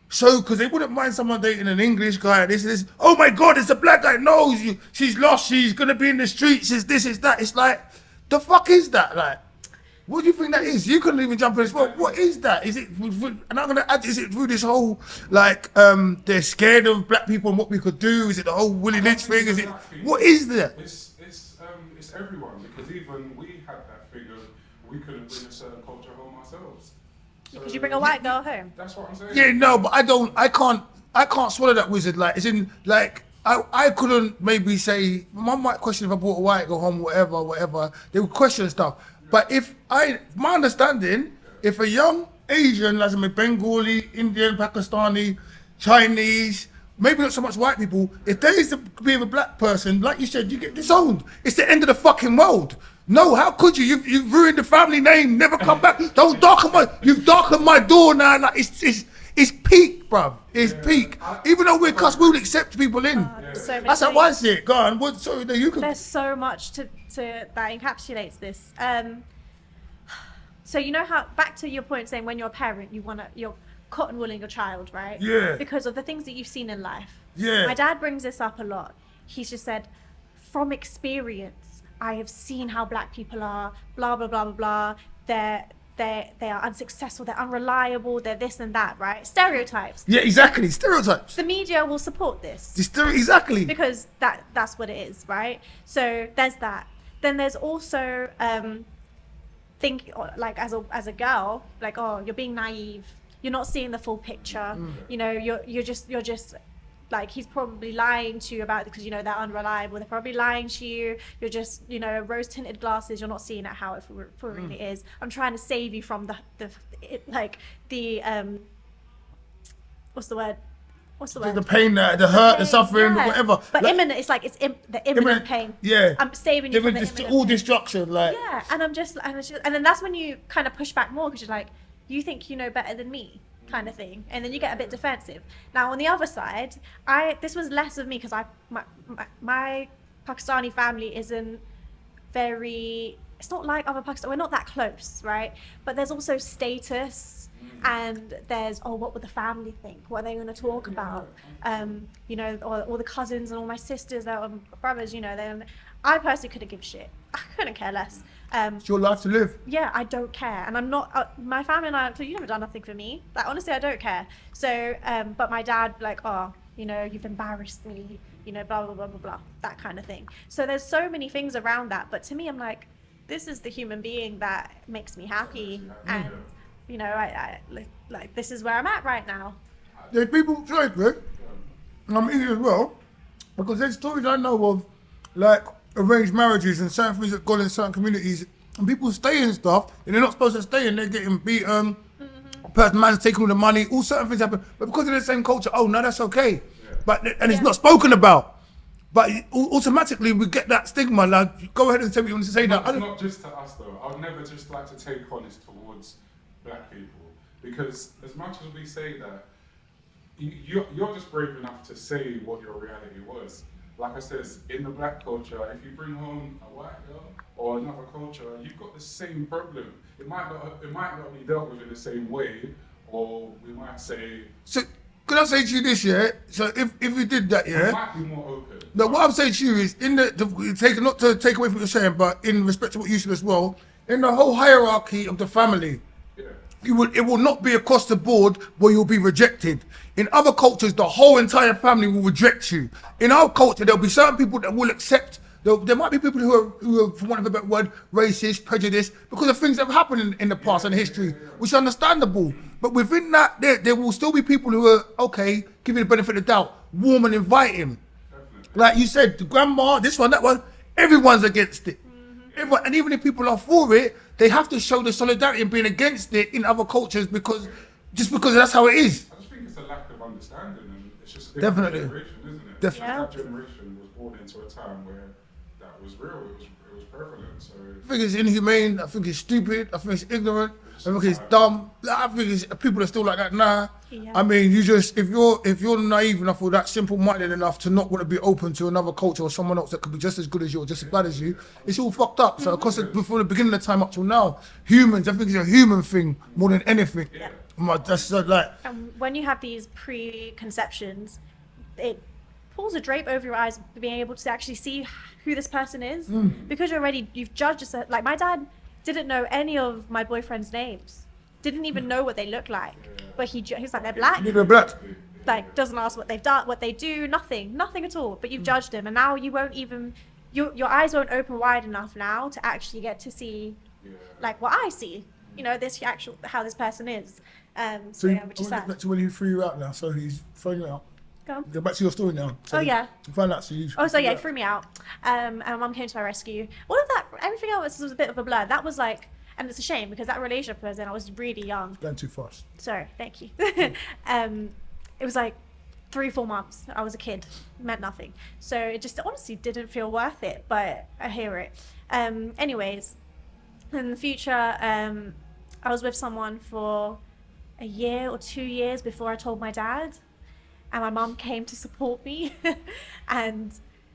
because they wouldn't mind someone dating an English guy, this, oh my God, it's a black guy, no, she's lost, she's gonna be in the streets, it's this, it's that. It's like, the fuck is that? Like, what do you think that is? You couldn't even jump in as well. What is that? Is it, and I'm gonna add, is it through this whole, like, they're scared of black people and what we could do? Is it the whole Willie Lynch thing? Is it, what is that? It's everyone, because even we had that thing of we couldn't bring a certain culture home ourselves. So, Could you bring a white girl home? That's what I'm saying. Yeah, no, but I can't swallow that wizard. Like, as in, like, I couldn't maybe say, mum might question if I brought a white girl home, whatever. They would question stuff. But my understanding, if a young Asian, like a Bengali, Indian, Pakistani, Chinese, maybe not so much white people, if there is to be a black person, like you said, you get disowned. It's the end of the fucking world. No, how could you? You've ruined the family name, never come back. Don't darken you've darkened my door now. Like, it's peak, bruv. It's peak. Even though we're cuss, we'll accept people in. So many That's how things. I see it. Go on. What, sorry, no, you can. There's so much to that encapsulates this. So you know how, back to your point saying when you're a parent, you're cotton wooling your child, right? Yeah. Because of the things that you've seen in life. Yeah. My dad brings this up a lot. He's just said, from experience, I have seen how black people are, blah, blah, blah, blah, blah. They are unsuccessful, they're unreliable, they're this and that, right? Stereotypes. Yeah, exactly. Stereotypes. The media will support this. Exactly. Because that's what it is, right? So there's that. Then there's also think like as a girl, like, oh, you're being naive, you're not seeing the full picture. You know, you're just like, he's probably lying to you about it because, you know, they're unreliable. They're probably lying to you. You're just, you know, rose tinted glasses. You're not seeing it how it really is. I'm trying to save you from the what's the word? The pain, the hurt, the pain, suffering, yeah. whatever. But Like, imminent, it's like the imminent pain. Yeah. I'm saving you from the imminent all pain. destruction, like. Yeah, and and then that's when you kind of push back more because you're like, you think you know better than me, kind of thing, and then you get a bit defensive. Now on the other side, this was less of me because my Pakistani family isn't very. It's not like other Pakistan. We're not that close, right? But there's also status, and there's, oh, what would the family think? What are they going to talk about? You know, or all the cousins and all my sisters, brothers. You know, then I personally couldn't give a shit. I couldn't care less. It's your life to live. Yeah, I don't care, and I'm not. My family and I, you never done nothing for me. Like, honestly, I don't care. So, but my dad, like, oh, you know, you've embarrassed me. You know, blah blah blah blah blah, that kind of thing. So there's so many things around that. But to me, I'm like, this is the human being that makes me happy, and you know, I like this is where I'm at right now. There's people, sorry, Greg, and I'm eating as well, because there's stories I know of, like arranged marriages and certain things that go in certain communities, and people stay and stuff, and they're not supposed to stay, and they're getting beaten. Man's taking all the money, all certain things happen, but because of the same culture, oh no, that's okay. But it's not spoken about. But automatically we get that stigma. Like, go ahead and say what you want to say. That It's not just to us though. I would never just like to take on this towards black people, because as much as we say that, you're just brave enough to say what your reality was. Like I said, in the black culture, if you bring home a white girl or another culture, you've got the same problem. It might not be dealt with in the same way, or we might say. So, can I say to you this, yeah? So if we did that, yeah? It might be more open. No, what I'm saying to you is, not to take away from what you're saying, but in respect to what you said as well, in the whole hierarchy of the family, it will not be across the board where you'll be rejected. In other cultures, the whole entire family will reject you. In our culture, there'll be certain people that will accept. There might be people who are, for want of a better word, racist, prejudiced, because of things that have happened in the past and history, which is understandable. But within that, there will still be people who are, okay, give you the benefit of the doubt, warm and inviting. Like you said, the grandma, this one, that one, everyone's against it. Everyone, and even if people are for it, they have to show the solidarity in being against it in other cultures because that's how it is. I just think it's a lack of understanding, and it's just a Definitely. different generation, isn't it? Definitely. That generation was born into a time where that was real. It was prevalent. So I think it's inhumane. I think it's stupid. I think it's ignorant. I think it's dumb. I think people are still like that now. Yeah. I mean, if you're naive enough or that simple-minded enough to not want to be open to another culture or someone else that could be just as good as you or just as bad as you, it's all fucked up. So, across before the beginning of the time up till now, humans, I think it's a human thing more than anything. yeah. That's like. When you have these preconceptions, it pulls a drape over your eyes, being able to actually see who this person is, because you've judged us. Like my dad didn't know any of my boyfriend's names, didn't even know what they look like, but he's like, they're black. They're black. Like doesn't ask what they've done, what they do, nothing at all. But you've judged him, and now you won't even your eyes won't open wide enough now to actually get to see like what I see. You know, this actual how this person is. So yeah, which is I want to sad. get back to when he threw you out now. So he's throwing you out. Go on. Go back to your story now. So Oh, yeah. You found out. So you. Oh, so yeah, it threw me out. And my mum came to my rescue. All of that, everything else was a bit of a blur. That was like, and it's a shame because that relationship was in, I was really young. Going too fast. Sorry, thank you. It was like 3-4 months. I was a kid, meant nothing. So it just honestly didn't feel worth it, but I hear it. Anyways, in the future, I was with someone for a year or 2 years before I told my dad. And my mum came to support me. And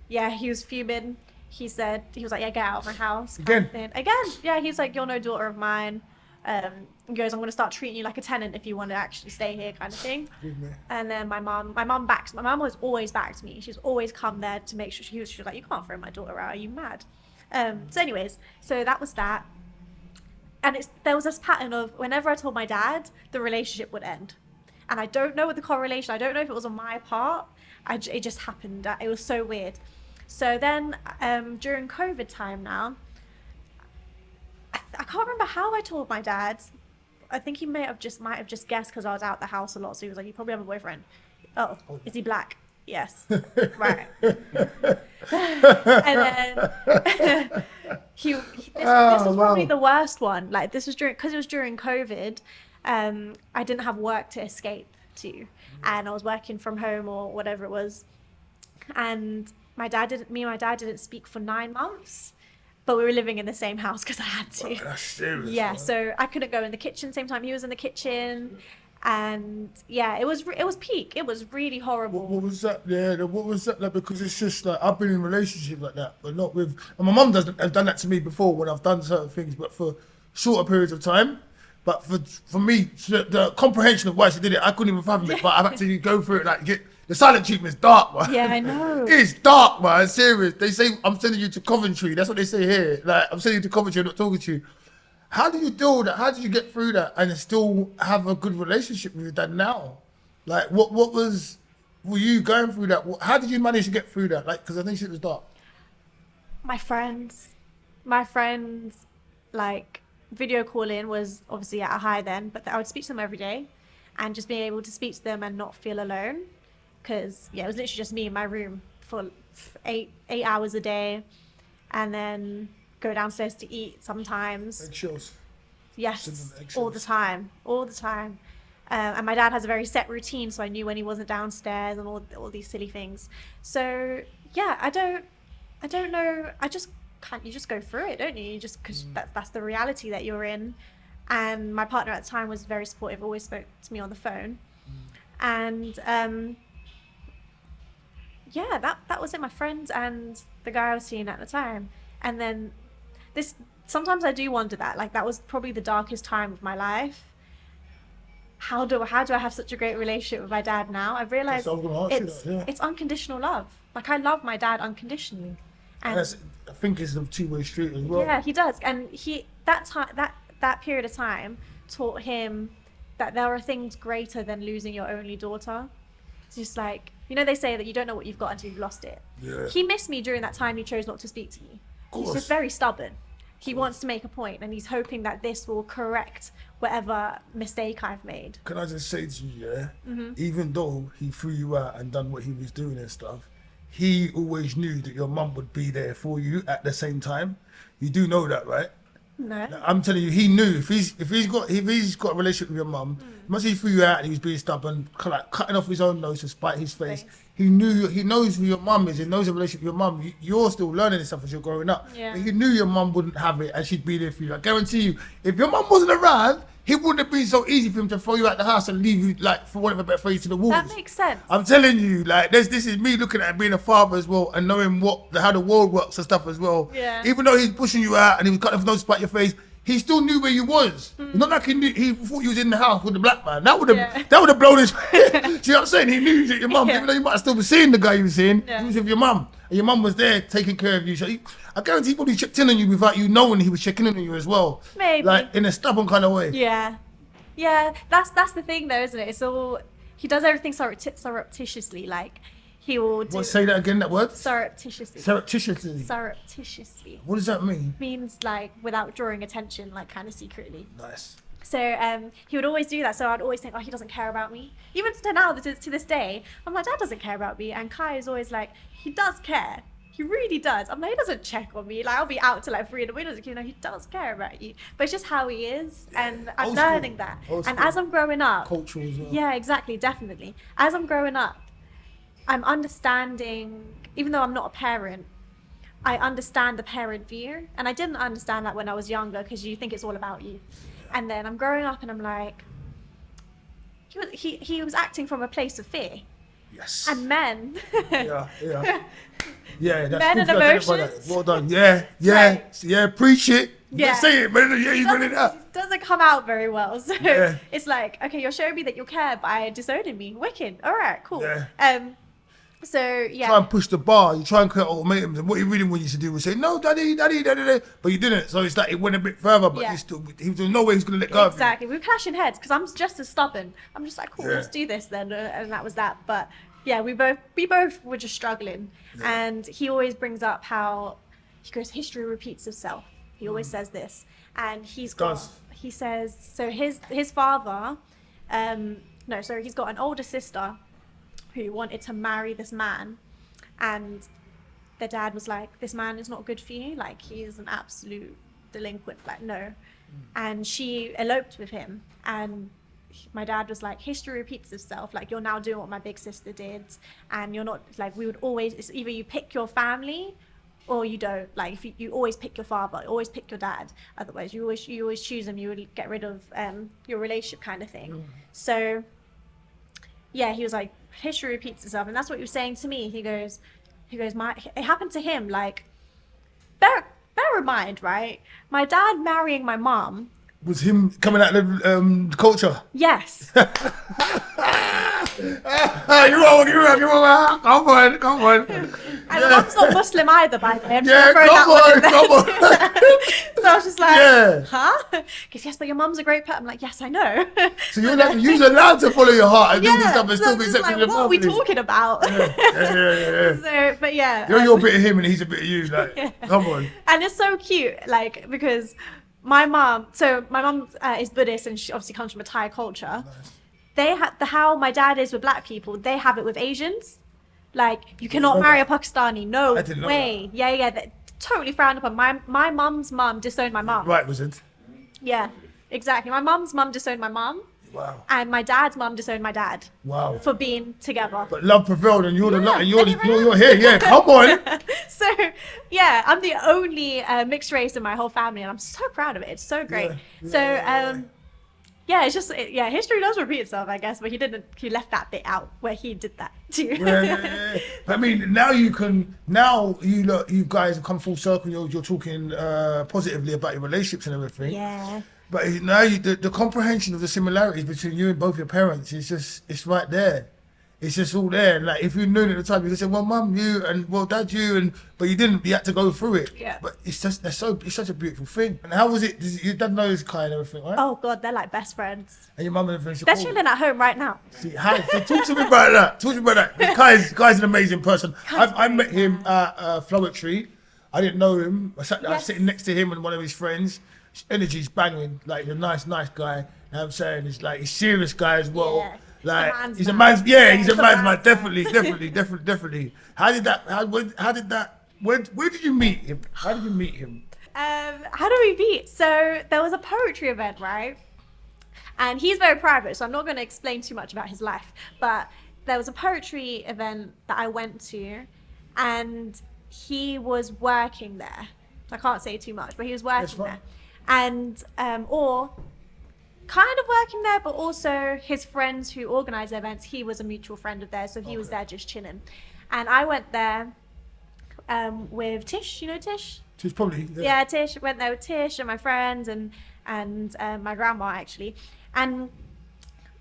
yeah, he was fuming. He was like, yeah, get out of my house. Again? Again. Yeah, he's like, you're no daughter of mine. He goes, I'm going to start treating you like a tenant if you want to actually stay here, kind of thing. And then my mum has always backed me. She's always come there to make sure she was like, you can't throw my daughter out. Are you mad? So anyways, so that was that. And there was this pattern of whenever I told my dad, the relationship would end. And I don't know what the correlation, I don't know if it was on my part. It just happened. It was so weird. So then during COVID time now, I can't remember how I told my dad. I think he might have just guessed because I was out the house a lot. So he was like, you probably have a boyfriend. Oh, is he black? Yes. Right. And then this was probably the worst one. Like this was because it was during COVID. I didn't have work to escape to, and I was working from home or whatever it was. And me and my dad didn't speak for 9 months, but we were living in the same house because I had to. Oh, that's serious. Yeah, man. so I couldn't go in the kitchen same time he was in the kitchen. And yeah, it was peak. It was really horrible. What was that? Yeah, what was that like? Because it's just like I've been in relationships like that, but not with. And my mum has done that to me before when I've done certain things, but for shorter periods of time. But for me, the comprehension of why she did it, I couldn't even fathom it. But I've had to go through it. Like the silent treatment's dark, man. Yeah, I know. It's dark, man. It's serious. They say I'm sending you to Coventry. That's what they say here. Like I'm sending you to Coventry. I'm not talking to you. How do you deal with that? How did you get through that and still have a good relationship with your dad now? Like, were you going through that? How did you manage to get through that? Like, because I think shit was dark. My friends, like video calling was obviously at a high then, but I would speak to them every day, and just being able to speak to them and not feel alone, because yeah, it was literally just me in my room for 8 hours a day, and then go downstairs to eat sometimes. Eggshells. Yes, Eggshells. all the time. And my dad has a very set routine, so I knew when he wasn't downstairs and all these silly things. So yeah, I don't know. You just go through it, don't you? You just because that's the reality that you're in. And my partner at the time was very supportive. Always spoke to me on the phone, and yeah, that was it. My friends and the guy I was seeing at the time, and then. Sometimes I do wonder that was probably the darkest time of my life. How do I have such a great relationship with my dad now? I've realized it's unconditional love. Like I love my dad unconditionally, and I think it's a two-way street as well. yeah, he does. And that period of time taught him that there are things greater than losing your only daughter. It's just like, you know, they say that you don't know what you've got until you've lost it. Yeah. He missed me during that time he chose not to speak to me. He's course. just very stubborn. He wants to make a point, and he's hoping that this will correct whatever mistake I've made. Can I just say to you, even though he threw you out and done what he was doing and stuff, he always knew that your mum would be there for you at the same time. You do know that, right? No. I'm telling you, he knew if he's got a relationship with your mum, once he threw you out and he was being stubborn, like cutting off his own nose to spite his face. He knows who your mum is. He knows the relationship with your mum. You're still learning this stuff as you're growing up. Yeah. But he knew your mum wouldn't have it and she'd be there for you. I guarantee you, if your mum wasn't around, it wouldn't have been so easy for him to throw you out the house and leave you, like, for whatever better phrase, to the wolves. That makes sense. I'm telling you, like, this is me looking at being a father as well and knowing how the world works and stuff as well. Yeah. Even though he's pushing you out and he was cutting off nose to spite your face, he still knew where you was. It's not like he thought you was in the house with the black man. That would have blown his. Do you know what I'm saying? He knew you was with your mum, even though you might have still been seeing the guy you was seeing. He was with your mum, and your mum was there taking care of you. So I guarantee he probably checked in on you without you knowing he was checking in on you as well. Maybe. Like in a stubborn kind of way. Yeah. That's the thing, though, isn't it? It's all, he does everything surreptitiously. Like, he will do. What, say that again? That word? Surreptitiously. Surreptitiously. Surreptitiously. What does that mean? Means like without drawing attention, like kind of secretly. Nice. So he would always do that. So I'd always think, oh, he doesn't care about me. Even to now, to this day, I'm like, Dad doesn't care about me. And Kai is always like, he does care. He really does. I'm like, he doesn't check on me. Like, I'll be out till like 3 in the morning. You know, he does care about you. But it's just how he is. And I'm Old school. learning that. Old And school. as I'm growing up. Cultural as well. Yeah, exactly. Definitely. As I'm growing up, I'm understanding, even though I'm not a parent, I understand the parent view. And I didn't understand that when I was younger because you think it's all about you. And then I'm growing up and I'm like, he was acting from a place of fear. Yes. And men. Yeah. Yeah, that's Men good and for you. I did it by emotions. that. Well done. Yeah, preach it. Yeah. Say it, man. Yeah, you got it out. Doesn't come out very well. So Yeah. it's like, okay, you're showing me that you care by disowning me. Wicked. All right, cool. Yeah. So yeah. Try and push the bar. You try and create ultimatums, and what he really wanted you to do was say, "No, daddy," but you didn't. So it's like it went a bit further, but Yeah. he was no way he's gonna let go of you. Exactly. We were clashing heads because I'm just as stubborn. I'm just like, cool, Yeah. let's do this then, and that was that. But yeah, we both were just struggling, and he always brings up how he goes, history repeats itself. He always says this, and he says so. His father, he's got an older sister who wanted to marry this man, and the dad was like, this man is not good for you, like he's an absolute delinquent, like no. And she eloped with him, and my dad was like, history repeats itself, like you're now doing what my big sister did, and you're not, like, we would always, it's either you pick your family or you don't. Like if you always pick your father, always pick your dad, otherwise you always choose him, you would get rid of your relationship kind of thing. So yeah, he was like, history repeats itself, and that's what he was saying to me. He goes, it happened to him. Like, bear in mind, right? My dad marrying my mom Was him coming out of the culture? Yes. You're wrong. Come on. And mom's not Muslim either, by the way. I'm just Yeah, gonna throw that one in there. come on. So I was just like, Yeah. huh? Because yes, but your mum's a great pet. I'm like, yes, I know. So you're allowed to follow your heart and do this Yeah, stuff and so still I'm be just accepted like, in the what are we family. talking about? Yeah. So, but yeah. You're a bit of him and he's a bit of you. Like, come on. And it's so cute, like, because my mum is Buddhist, and she obviously comes from a Thai culture. They have how my dad is with black people, they have it with Asians. Like, you cannot marry a Pakistani. No I didn't know way. Yeah. They're totally frowned upon. My mum's mum disowned my mum. Right, was it? Yeah, exactly. My mum's mum disowned my mum. Wow. And my dad's mum disowned my dad Wow. for being together. But love prevailed and you're the Yeah, and you're and you're here. Yeah, come on. So yeah, I'm the only mixed race in my whole family, and I'm so proud of it. It's so great. Yeah, it's just history does repeat itself, I guess, but he left that bit out where he did that too. Yeah. I mean, now you guys have come full circle. You're talking positively about your relationships and everything. Yeah. But now the comprehension of the similarities between you and both your parents is it's right there. it's just all there. And like if you knew it at the time, you could say, well, mum, you, and well, dad, you, and but you didn't. You had to go through it. Yeah. But it's just it's such a beautiful thing. And how was it? Your dad knows Kai and everything, right? Oh God, they're like best friends. And your mum and everything. They're chilling at home right now. See, so talk to me about that. Talk to me about that. Kai's an amazing person. I met him at Flowetry. I didn't know him. I was sitting next to him and one of his friends. His energy's banging. Like, he's a nice guy. You know what I'm saying? He's like, he's a serious guy as well. Yeah. Like, He's a man's man. Definitely. How did that, where did you meet him? How did you meet him? How do we meet? So there was a poetry event, right? And he's very private, so I'm not going to explain too much about his life. But there was a poetry event that I went to, and he was working there. I can't say too much, but he was working there. And, or kind of working there, but also his friends who organize events, he was a mutual friend of theirs, so he was there just chilling. And I went there with Tish, you know Tish? Tish probably. Yeah, Tish. Went there with Tish and my friends and my grandma actually, and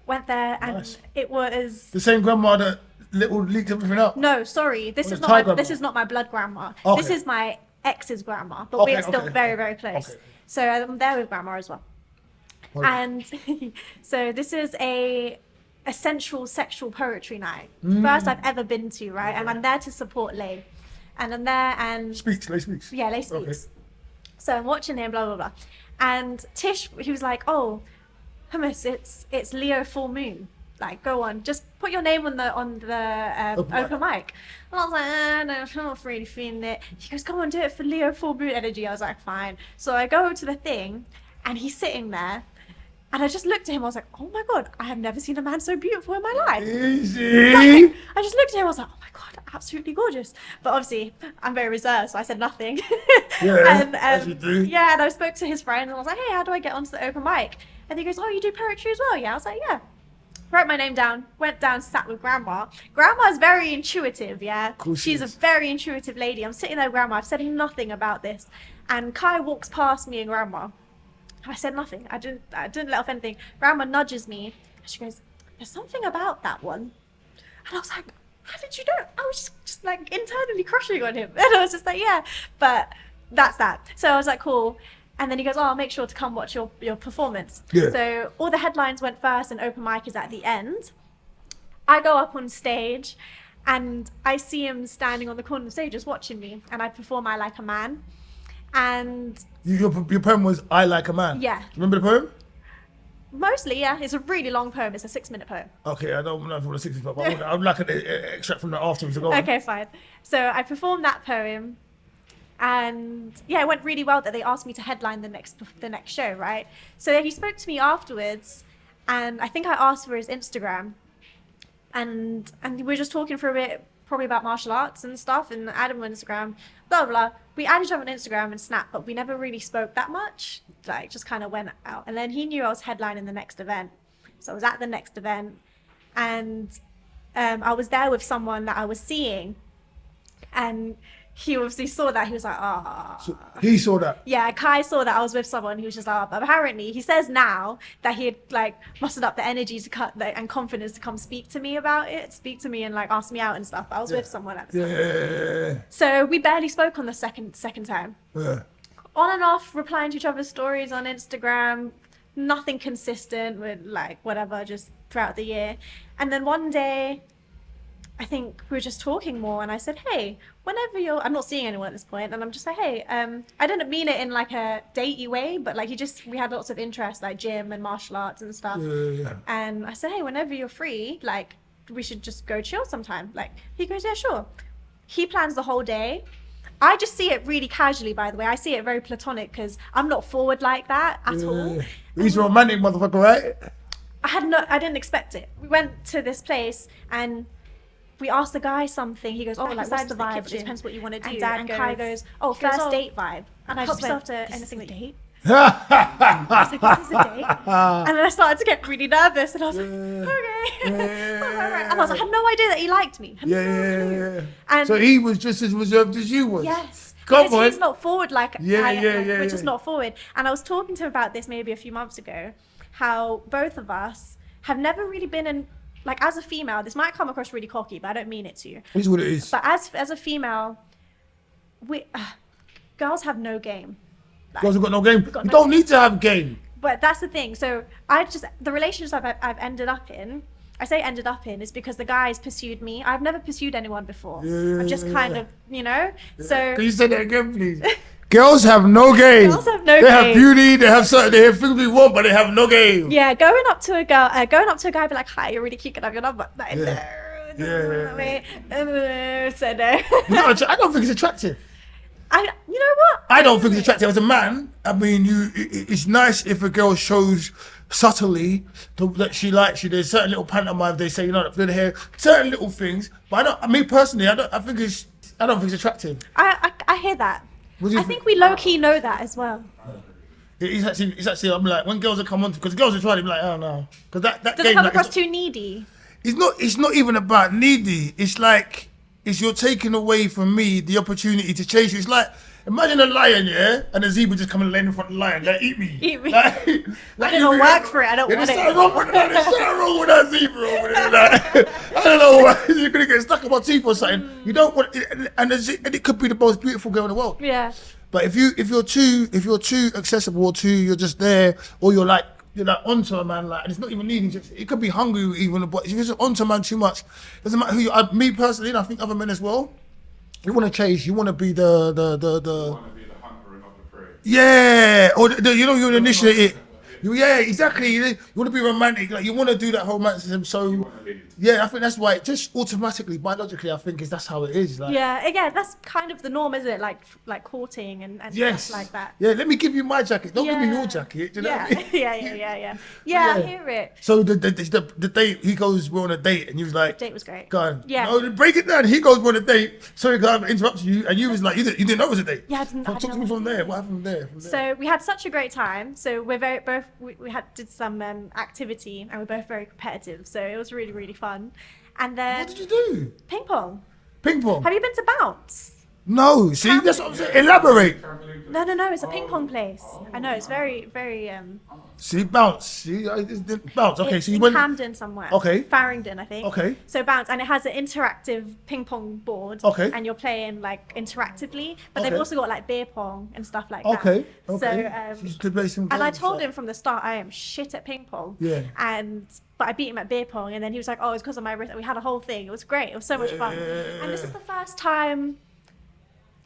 went there and Nice. it was The same grandma that leaked everything up? no, sorry, this Well, is the not Thai my, grandma. this is not my blood grandma. Okay. This is my ex's grandma, but Okay, we're still okay. very very close. Okay. So I'm there with grandma as well. Okay. And so this is a sensual sexual poetry night. First I've ever been to, right? And I'm there to support Lay. And I'm there and Lay speaks. yeah, Lay speaks. So I'm watching him, blah blah blah. And Tish, he was like, "Oh, Humus, it's Leo full moon. Like, go on, just put your name on the open mic." And I was like, "No, I'm not really feeling it." He goes, "Come on, do it for Leo full moon energy." I was like, "Fine." So I go over to the thing, and he's sitting there, and I just looked at him. I was like, "Oh my God, I have never seen a man so beautiful in my life." Easy. Like, I just looked at him. I was like, "Oh my God, absolutely gorgeous." But obviously, I'm very reserved, so I said nothing. Yeah, and, as you do. Yeah, and I spoke to his friend, and I was like, "Hey, how do I get onto the open mic?" And he goes, "Oh, you do poetry as well?" Yeah, I was like, "Yeah." Wrote my name down, went down, sat with grandma. Grandma's very intuitive, yeah. Cool, She's a very intuitive lady. I'm sitting there with grandma. I've said nothing about this, and Kai walks past me and grandma. I said nothing. I didn't let off anything. Grandma nudges me. And she goes, "There's something about that one." And I was like, "How did you know?" I was just like internally crushing on him. And I was just like, "Yeah." But that's that. So I was like, "Cool." And then he goes, "Oh, I'll make sure to come watch your performance." Yeah. So all the headlines went first and open mic is at the end. I go up on stage and I see him standing on the corner of the stage just watching me, and I perform I Like a Man. And Your poem was "I Like a Man." Yeah. Remember the poem? mostly, yeah, it's a really long poem. It's a 6-minute poem. Okay, I don't know if it was 60, but I'd like an extract from that afterwards. To go on. Okay, fine. So I performed that poem, and yeah, it went really well that they asked me to headline the next show, right? So he spoke to me afterwards, and I think I asked for his Instagram, and we were just talking for a bit, probably about martial arts and stuff, and added on Instagram, blah blah. We added each other on Instagram and Snap, but we never really spoke that much. Like, just kind of went out, and then he knew I was headlining the next event, so I was at the next event, and I was there with someone that I was seeing, and he obviously saw that. He was like, "Ah." So he saw that. Yeah, Kai saw that I was with someone. He was just like, "Oh." But apparently, he says now that he had like mustered up the energy to cut and confidence to come speak to me about it, speak to me and like ask me out and stuff. But I was with someone at the time. Yeah. So we barely spoke on the second time. Yeah. On and off, replying to each other's stories on Instagram. Nothing consistent with like whatever, just throughout the year. And then one day, I think we were just talking more, and I said, "Hey, whenever I'm not seeing anyone at this point," and I'm just like, "Hey," I didn't mean it in like a datey way, but like we had lots of interests like gym and martial arts and stuff. Yeah. And I said, "Hey, whenever you're free, like we should just go chill sometime." Like he goes, "Yeah, sure." He plans the whole day. I just see it really casually, by the way. I see it very platonic because I'm not forward like that at all. He's a romantic motherfucker, right? I didn't expect it. We went to this place and we asked the guy something. He goes, "Oh, like what's the vibe? It depends what you want to do." And Kai goes, "Oh, first date vibe." And I just went, "Anything that date?" I was like, "This is a date." And then I started to get really nervous, and I was like, "Okay." And I was like, I had no idea that he liked me. Yeah. And so he was just as reserved as you was. yes. Come Because on. he's not forward like we're just yeah. not forward. And I was talking to him about this maybe a few months ago, how both of us have never really been in like as a female, this might come across really cocky, but I don't mean it to. It is what it is. But as a female, we girls have no game. Like, Girls have got no game. got You no don't need to have game. but that's the thing. So the relationships I've ended up in, I say ended up in, is because the guys pursued me. I've never pursued anyone before. I've just kind of, you know. So Can you say that again, please? Girls have no game. Girls have no They have game. beauty. They have something. They have things we want, but they have no game. yeah, going up to a guy, be like, "Hi, you're really cute. Can I have your number?" Like, Yeah. So no. I don't think it's attractive. You know what? I don't think it's attractive as a man. I mean, it's nice if a girl shows subtly that she likes you. There's certain little pantomimes they say, you know, the hair, certain little things. But I don't think it's attractive. I hear that. What do you I think we low key know that as well. It's actually. I'm like, when girls are come on, because girls are trying to be like, oh no, because that Does game it come like, across too needy? It's not even about needy. It's like you're taking away from me the opportunity to chase you. It's like, imagine a lion, yeah, and a zebra just come and lay in front of the lion. Like, eat me. Eat me. Like, I don't work for it. I don't want there's it. something wrong with that. There's something wrong with that zebra over there. Like, I don't know why you're gonna get stuck in my teeth or something. You don't want it, and it could be the most beautiful girl in the world. Yeah. But if you're too accessible, or you're just there, or you're like onto a man, like, and it's not even needing. It could be hungry even, but if you're just onto a man too much, doesn't matter who you. Me personally, and I think other men as well. You want to chase. You want to be the. You want to be the hunter and not the prey. Yeah, or you initiate it. Yeah, exactly. You want to be romantic. Like, you want to do that whole romanticism. So yeah, I think that's why it just automatically, biologically, I think that's how it is. Like, Yeah, again, that's kind of the norm, isn't it? Like courting and yes, stuff like that. Yeah, let me give you my jacket. Don't give me Yeah. your jacket. Do you know Yeah. what I mean? Yeah, I hear it. So the date, he goes, we're on a date, and you was like, Date was great. go on. Yeah. No, break it down. He goes, we're on a date. Sorry, guys, I interrupted you, and you was like, you didn't know it was a date. Yeah, I didn't. Talk to me from there. What happened from there? So we had such a great time. So we did some activity, and we're both very competitive. So it was really, really fun. And then What did you do? ping pong. Ping pong. Have you been to Bounce? No, see, that's what I'm saying. Elaborate. No, it's a ping pong place. I know, it's very, very. See, bounce. See, bounce. Okay, It's so you in went. Camden somewhere. Okay. Farringdon, I think. Okay. So Bounce, and it has an interactive ping pong board. Okay. And you're playing like interactively, but Okay. they've also got like beer pong and stuff like that. Okay. So, So you could play some and I games, told like- him from the start I am shit at ping pong. Yeah. But I beat him at beer pong, and then he was like, "Oh, it's because of my wrist." We had a whole thing. It was great. It was so much fun. And this is the first time,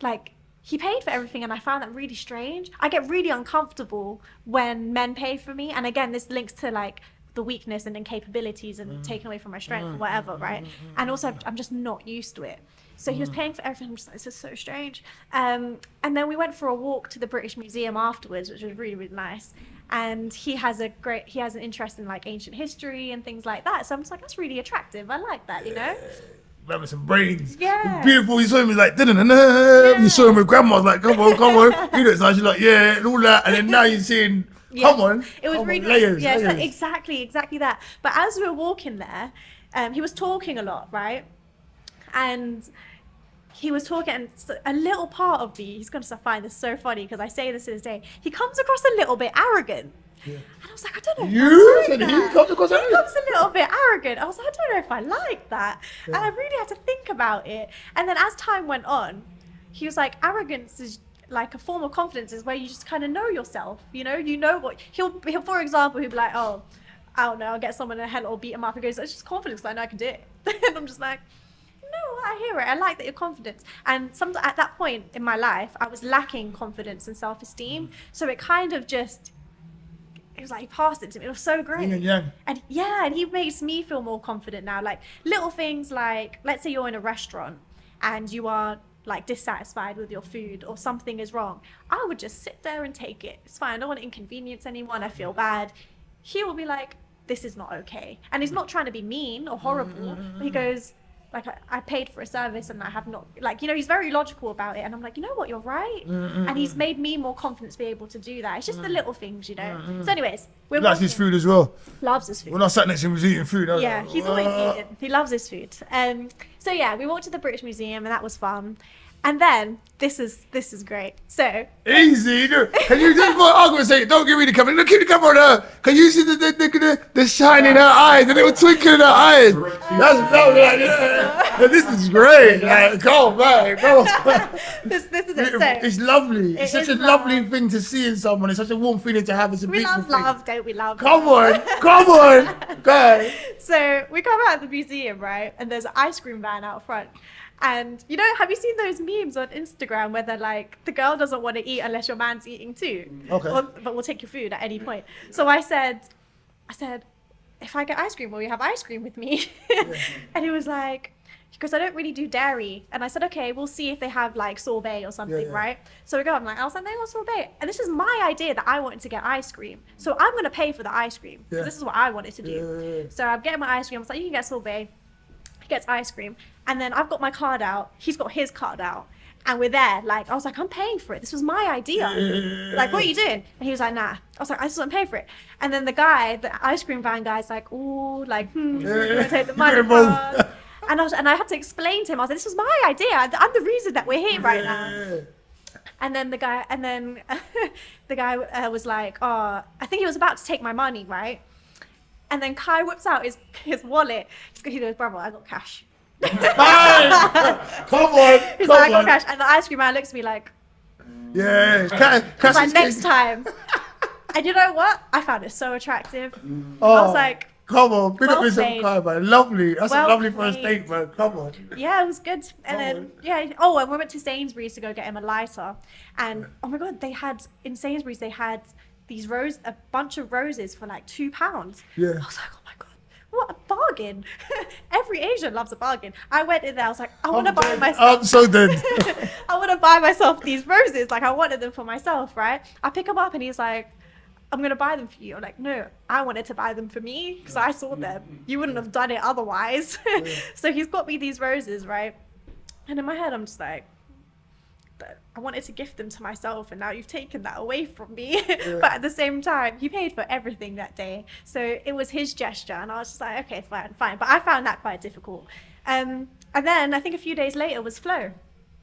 like, he paid for everything, and I found that really strange. I get really uncomfortable when men pay for me, and again, this links to like the weakness and incapabilities and taking away from my strength or whatever, right? And also, I'm just not used to it. So he was paying for everything. I'm just like, this is so strange. And then we went for a walk to the British Museum afterwards, which was really, really nice. And he has an interest in like ancient history and things like that. So I'm just like, that's really attractive. I like that, you know? Having some brains. Yeah. It's beautiful. You saw him, he's like, da-da-da-da. You saw him with grandma, like, come on. You know, so she's like, yeah, and all that. And then now you're seeing, come on. It was come really on, layers, yeah, layers. exactly that. But as we were walking there, he was talking a lot, right? And he was talking, and a little part of me, he's going to find this so funny because I say this to this day. He comes across a little bit arrogant. Yeah. And I was like, I don't know. You if I said like he that. comes across He arrogant? comes a little bit arrogant. I was like, I don't know if I like that. And I really had to think about it. And then as time went on, he was like, arrogance is like a form of confidence is where you just kind of know yourself. You know what he'll for example, he'll be like, oh, I don't know, I'll get someone in a head or beat him up. He goes, it's just confidence because I know I can do it. And I'm just like, no, I hear it. I like that you're confident. And at that point in my life, I was lacking confidence and self-esteem. So it kind of just, it was like he passed it to me. It was so great. Yin and yang. And yeah, and he makes me feel more confident now. Like little things like, let's say you're in a restaurant and you are like dissatisfied with your food or something is wrong. I would just sit there and take it. It's fine. I don't want to inconvenience anyone. I feel bad. He will be like, this is not okay. And he's not trying to be mean or horrible. But he goes, like, I paid for a service and I have not, like, you know, he's very logical about it. And I'm like, you know what, you're right. And he's made me more confident to be able to do that. It's just the little things, you know. So anyways, He likes his food as well. Loves his food. When I sat next to him, he was eating food. I was Yeah, like, he's always eating. He loves his food. So yeah, we walked to the British Museum and that was fun. And then this is great. So Easy. Can you just for argument's sake, don't give me the camera. Look at the camera on her. Can you see the shine in her eyes, the little twinkle in her eyes? That's lovely. Like, yeah. This is great. Like, go on, man. Go on. this is it. So It's lovely. It's such is a lovely love. thing to see in someone. It's such a warm feeling to have. It's a we beautiful love thing. love, don't we love? Come on. Come on. Go ahead. So we come out of the museum, right? And there's an ice cream van out front. And you know, have you seen those memes on Instagram where they're like, the girl doesn't want to eat unless your man's eating too? Okay. But we'll take your food at any point. So I said, if I get ice cream, will you have ice cream with me? And he was like, because I don't really do dairy. And I said, okay, we'll see if they have like sorbet or something, yeah. right? So we go, I'm like, I was like, they got sorbet. And this is my idea that I wanted to get ice cream. So I'm going to pay for the ice cream. 'Cause Yeah. this is what I wanted to do. Yeah. So I'm getting my ice cream. I was like, you can get sorbet. He gets ice cream. And then I've got my card out. He's got his card out. And we're there. Like, I was like, I'm paying for it. This was my idea. Like, what are you doing? And he was like, nah. I was like, I just want to pay for it. And then the ice cream van guy's like, ooh, like, you want to take the money from us? And I had to explain to him. I was like, this was my idea. I'm the reason that we're here right now. And then the guy was like, oh, I think he was about to take my money, right? And then Kai whips out his wallet. He goes, brother, I got cash. Come on. He's Come like, I got on. cash. And the ice cream man looks at me like, Yeah. he's like, next time. And you know what? I found it so attractive. I was like, come on. Big up well yourself, played. Kai, man. Lovely. That's Well a lovely first played. date, man. Come on. yeah, it was good. And then, yeah. Oh, and we went to Sainsbury's to go get him a lighter. And oh my God, in Sainsbury's, they had a bunch of roses for like £2. Yeah. I was like, oh my God, what a bargain. Every Asian loves a bargain. I went in there, I was like, I want to buy myself. I'm so dead. I want to buy myself these roses. Like, I wanted them for myself, right? I pick them up and he's like, I'm going to buy them for you. I'm like, no, I wanted to buy them for me because I saw them. You wouldn't have done it otherwise. So he's got me these roses, right? And in my head, I'm just like, but I wanted to gift them to myself and now you've taken that away from me. But at the same time, he paid for everything that day. So it was his gesture and I was just like, okay, fine. But I found that quite difficult. And then I think a few days later was Flo.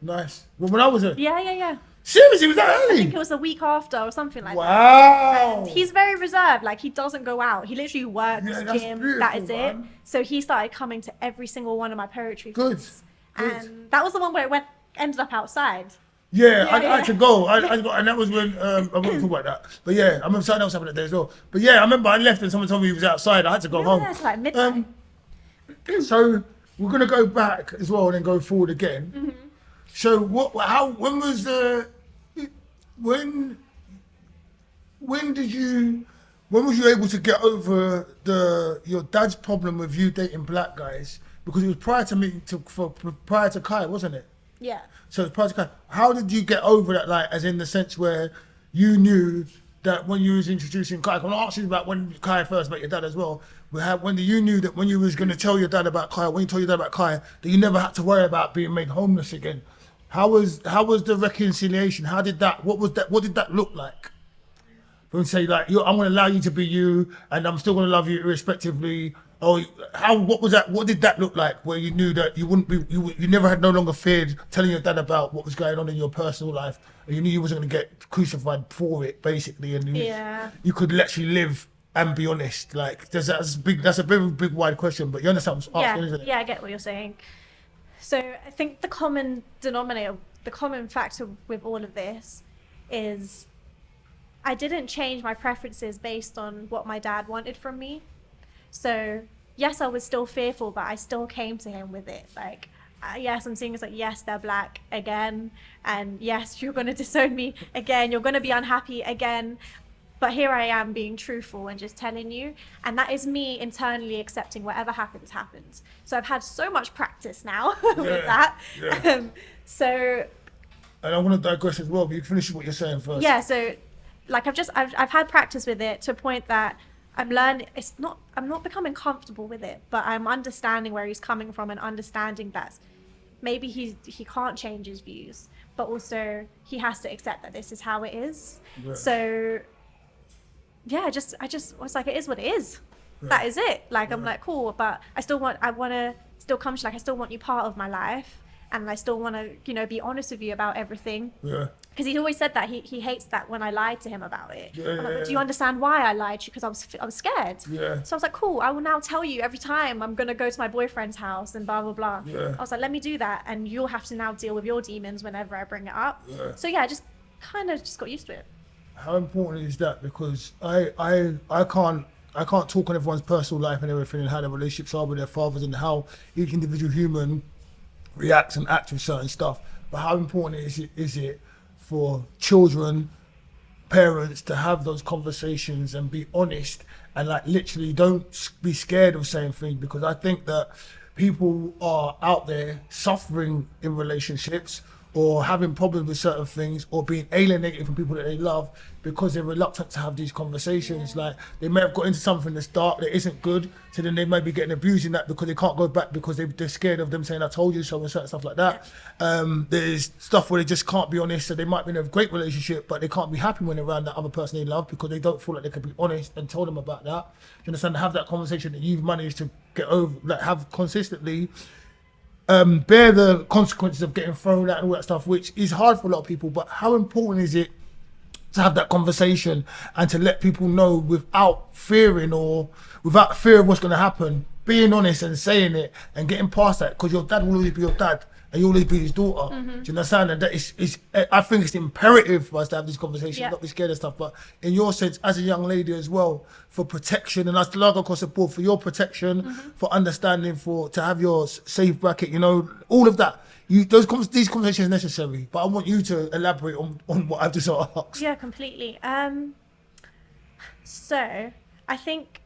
Nice. Well, when I was there. Yeah. Seriously, was that I early? think it was a week after or something like that. Wow. And he's very reserved. Like, he doesn't go out. He literally works, Yeah, that's gym. That is beautiful, it. man. So he started coming to every single one of my poetry Good. things. Good. And that was the one where it ended up outside. Yeah, I Yeah. had to go. And that was when I won't talk about that. But yeah, I remember something else happened that day as well. But yeah, I remember I left and someone told me he was outside. I had to go home. It's like midnight. So we're gonna go back as well and then go forward again. Mm-hmm. So when was the when was you able to get over your dad's problem with you dating black guys? Because it was prior to Kai, wasn't it? Yeah. So it's prior to Kai. How did you get over that? Like, as in the sense where you knew that when you was introducing Kai, I'm gonna ask you about when Kai first met your dad as well. When you knew that when you was gonna tell your dad about Kai, when you told your dad about Kai, that you never had to worry about being made homeless again. How was the reconciliation? What did that look like? When you say like, I'm gonna allow you to be you, and I'm still gonna love you irrespectively. What was that? What did that look like? Where you knew that you wouldn't be, you never had no longer feared telling your dad about what was going on in your personal life, and you knew you wasn't gonna get crucified for it, basically, and you could actually live and be honest. Like, that's a very big wide question, but you understand what I'm asking, isn't it? Yeah, I get what you're saying. So I think the common denominator, the common factor with all of this is I didn't change my preferences based on what my dad wanted from me. So yes, I was still fearful, but I still came to him with it. Like, yes, I'm seeing it's like, yes, they're black again. And yes, you're going to disown me again. You're going to be unhappy again. But here I am being truthful and just telling you. And that is me internally accepting whatever happens, happens. So I've had so much practice now with that. Yeah. So. And I want to digress as well, but you finish what you're saying first. Yeah, so like I've had practice with it to a point that I'm learning. I'm not becoming comfortable with it, but I'm understanding where he's coming from and understanding that maybe he can't change his views, but also he has to accept that this is how it is. Yeah. So yeah, I just was like, it is what it is. Yeah. That is it. Like, I'm like, cool, but I want to still come to, like, I still want you part of my life. and I still want to, you know, be honest with you about everything. Yeah. Because he always said that he hates that when I lied to him about it. Yeah, I'm like, yeah, but do you understand why I lied to you? Because I was scared. Yeah. So I was like, cool, I will now tell you every time I'm gonna go to my boyfriend's house and blah blah blah. Yeah. I was like, let me do that, and you'll have to now deal with your demons whenever I bring it up. Yeah. So yeah, I just kind of just got used to it. How important is that? Because I can't talk on everyone's personal life and everything and how their relationships are with their fathers and how each individual human reacts and acts with certain stuff. But how important is it for children, parents to have those conversations and be honest and like literally don't be scared of saying things? Because I think that people are out there suffering in relationships or having problems with certain things or being alienated from people that they love because they're reluctant to have these conversations. Like they may have got into something that's dark that isn't good, so then they may be getting abused in that because they can't go back because they're scared of them saying I told you so and certain stuff like that. There's stuff where they just can't be honest, so they might be in a great relationship but they can't be happy when they're around that other person they love because they don't feel like they can be honest and tell them about that. You understand? Have that conversation that you've managed to get over, like have consistently bear the consequences of getting thrown out and all that stuff, which is hard for a lot of people. But how important is it to have that conversation and to let people know without fearing or without fear of what's going to happen, being honest and saying it and getting past that? Because your dad will always be your dad and you'll always be his daughter. Do you understand? And that is I think it's imperative for us to have this conversation, not be scared of stuff. But in your sense, as a young lady as well, for protection, and that's like across the board, for your protection, for understanding, to have your safe bracket, you know, all of that. These conversations are necessary, but I want you to elaborate on what I've just asked. Yeah, completely. So I think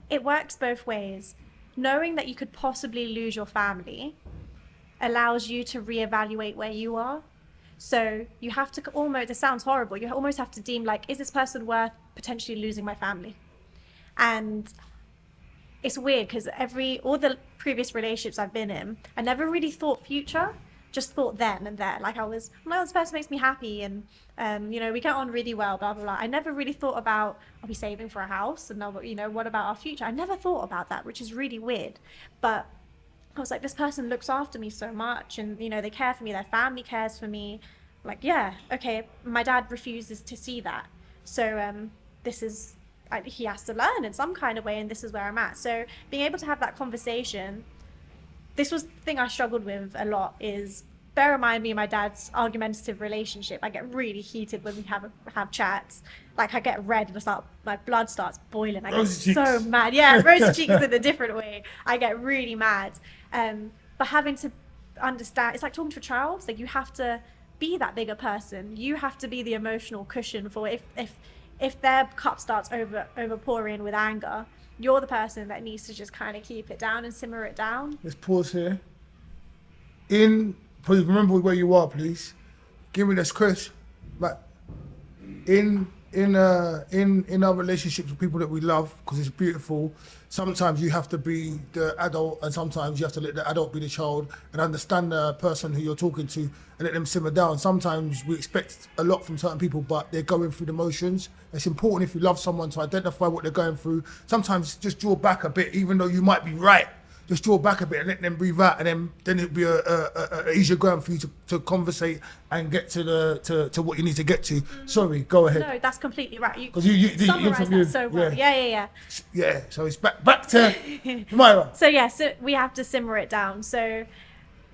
it works both ways. Knowing that you could possibly lose your family allows you to reevaluate where you are. So you have to almost, it sounds horrible, you almost have to deem like, is this person worth potentially losing my family? And it's weird because all the previous relationships I've been in, I never really thought future, just thought then and there. Like this person makes me happy and you know, we get on really well, blah, blah, blah. I never really thought about, are we saving for a house? And now, you know, what about our future? I never thought about that, which is really weird. But I was like, this person looks after me so much and, you know, they care for me, their family cares for me. Like, yeah, okay, my dad refuses to see that. So he has to learn in some kind of way, and this is where I'm at. So being able to have that conversation, this was the thing I struggled with a lot is, bear in mind me and my dad's argumentative relationship. I get really heated when we have chats. Like I get red and my blood starts boiling. I get so mad. Yeah, rosy cheeks in a different way. I get really mad. But having to understand, it's like talking to a child. Like you have to be that bigger person. You have to be the emotional cushion for if their cup starts over pouring with anger, you're the person that needs to just kind of keep it down and simmer it down. Let's pause here. Please remember where you are, please. Give me this, Chris. But in our relationships with people that we love, because it's beautiful, sometimes you have to be the adult and sometimes you have to let the adult be the child and understand the person who you're talking to and let them simmer down. Sometimes we expect a lot from certain people, but they're going through the motions. It's important if you love someone to identify what they're going through. Sometimes just draw back a bit, even though you might be right. Just draw back a bit and let them breathe out, and then it'll be a easier ground for you to conversate and get to what you need to get to. Sorry, go ahead. No, that's completely right. Because you summarised that so well. Yeah. Yeah. So it's back to Myra. So we have to simmer it down. So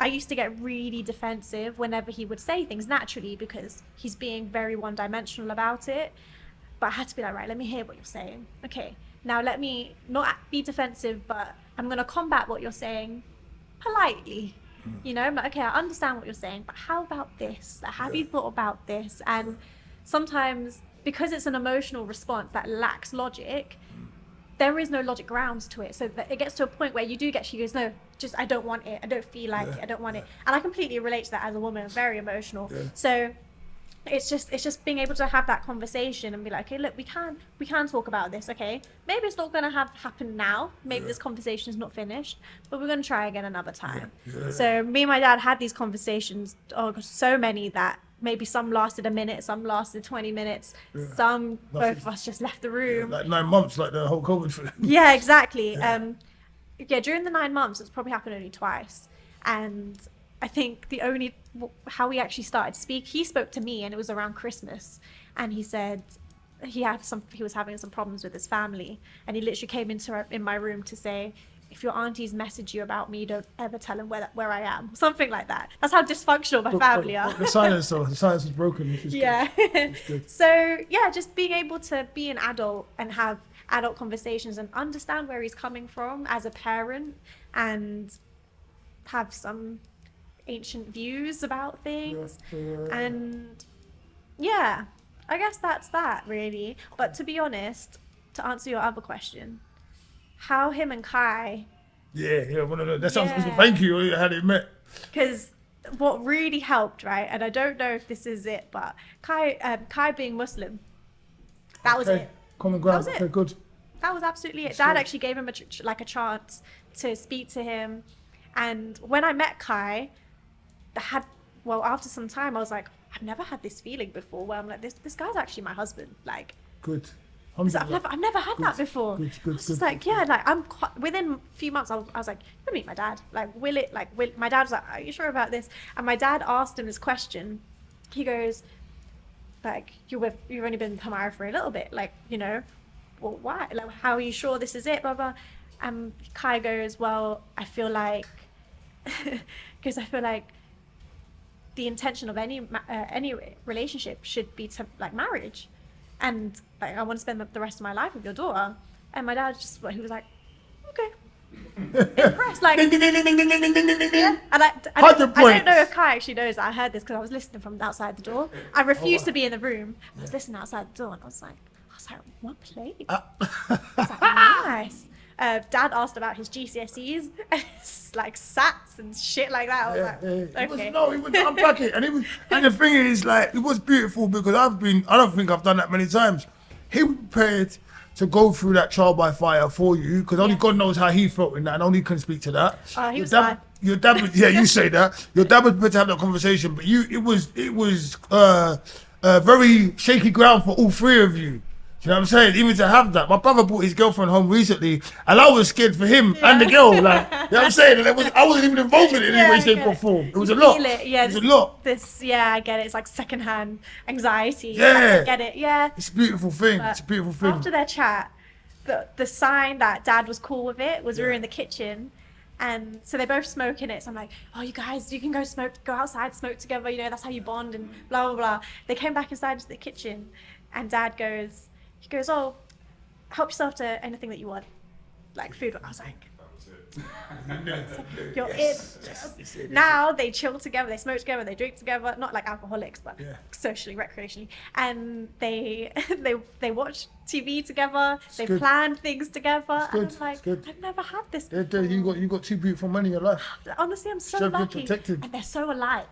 I used to get really defensive whenever he would say things naturally because he's being very one-dimensional about it. But I had to be like, right, let me hear what you're saying. Okay, now let me not be defensive, but I'm going to combat what you're saying politely. You know, I'm like, okay, I understand what you're saying, but how about this? Like, have you thought about this? And sometimes, because it's an emotional response that lacks logic, there is no logic grounds to it. So that it gets to a point where she goes, no, just, I don't want it. I don't feel like it. I don't want it. And I completely relate to that as a woman. I'm very emotional. Yeah. So it's just being able to have that conversation and be like, okay, look, we can talk about this. Okay, maybe it's not going to happen now. Maybe this conversation is not finished, but we're going to try again another time. So me and my dad had these conversations, so many that maybe some lasted a minute, some lasted 20 minutes, some both of us just left the room. Like 9 months, like the whole COVID thing. Yeah, exactly. During the 9 months, it's probably happened only twice. And I think how he actually started to speak, he spoke to me, and it was around Christmas, and he said he was having some problems with his family, and he literally came in my room to say, if your aunties message you about me, don't ever tell them where I am. Something like that. That's how dysfunctional my family are. The silence is broken, which is Yeah. good. So yeah, just being able to be an adult and have adult conversations and understand where he's coming from as a parent, and have some ancient views about things. And yeah, I guess that's that really. But to be honest, to answer your other question, how him and Kai, That sounds. Yeah. Thank you. How they met. because what really helped, right? And I don't know if this is it, but Kai being Muslim, that was it. Common ground. That was it. Okay, good. That was absolutely it. That's Dad good. actually gave him a chance to speak to him, and when I met Kai, after some time I was like, I've never had this feeling before, where I'm like, this guy's actually my husband. Like, Good. so I've never had that before. Good, I was just like, yeah, like within a few months, I was like, you'll meet my dad. Like, my dad was like, are you sure about this? And my dad asked him this question. He goes, like, you've only been married for a little bit. Like, well, why? Like, how are you sure this is it? Blah, blah. And Kai goes, well, I feel like, because I feel like the intention of any relationship should be to like marriage, and like I want to spend the rest of my life with your daughter. And my dad he was like, okay, impressed, like, Ding, ding, ding, ding, ding, ding, ding, ding, ding, ding. yeah. And I 100 don't points. know if Kai actually knows that I heard this because I was listening from outside the door. I refused to be in the room. I was listening outside the door, and I was like, what plate? I was like, nice. Dad asked about his GCSEs, and it's like SATs and shit like that. I was like, okay. He was unpack it, and the thing is, like, it was beautiful because I don't think I've done that many times. He was prepared to go through that trial by fire for you, because only Yes. God knows how he felt in that, and only he can speak to that. He was Your dad was, yeah, you say that. Your dad was prepared to have that conversation, but it was very shaky ground for all three of you. You know what I'm saying? Even to have that. My brother brought his girlfriend home recently, and I was scared for him and the girl. Like, you know what I'm saying? And I wasn't even involved in it in any way, I shape, get or it. form. It was You a lot. feel it, yeah, It was a lot. I get it. It's like secondhand anxiety. Yeah. I get it. Yeah. It's a beautiful thing. It's a beautiful thing. After their chat, the sign that Dad was cool with it was we were in the kitchen, and so they both smoke in it. So I'm like, oh, you guys, you can go outside, smoke together. That's how you bond, and blah blah blah. They came back inside to the kitchen, and Dad goes, oh, help yourself to anything that you want, like food. I was like, you're in. Now they chill together, they smoke together, they drink together, not like alcoholics, but socially, recreationally, and they watch TV together, they good. plan things together, good, and I'm like, it's good. I've never had this Yeah, before. you got two beautiful men in your life. Honestly, I'm so Should have been lucky, protected. and they're so alike,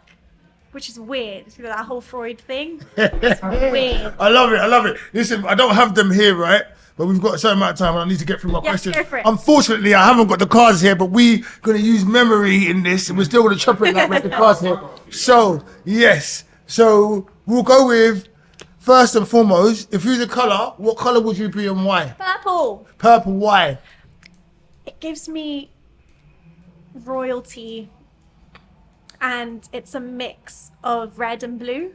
which is weird. That whole Freud thing, it's weird. I love it. Listen, I don't have them here, right? But we've got a certain amount of time and I need to get through my questions. Go for it. Unfortunately, I haven't got the cards here, but we're going to use memory in this, and we're still going to chop it like with the cards here. So, yes. So, we'll go with, first and foremost, if you was a colour, what colour would you be and why? Purple. Purple, why? It gives me royalty, and it's a mix of red and blue.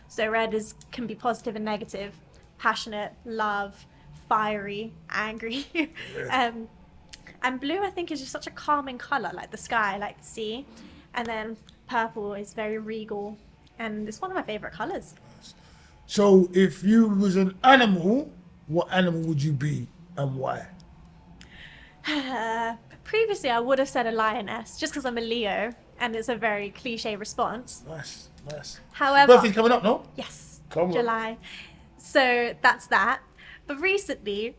So red can be positive and negative, passionate, love, fiery, angry. And blue, I think, is just such a calming color, like the sky, like the sea. And then purple is very regal, and it's one of my favorite colors. So, if you was an animal, what animal would you be and why? Previously, I would have said a lioness, just because I'm a Leo, and it's a very cliche response. Nice. However, Birthday's coming up, no? yes, Come on. July. So that's that. But recently,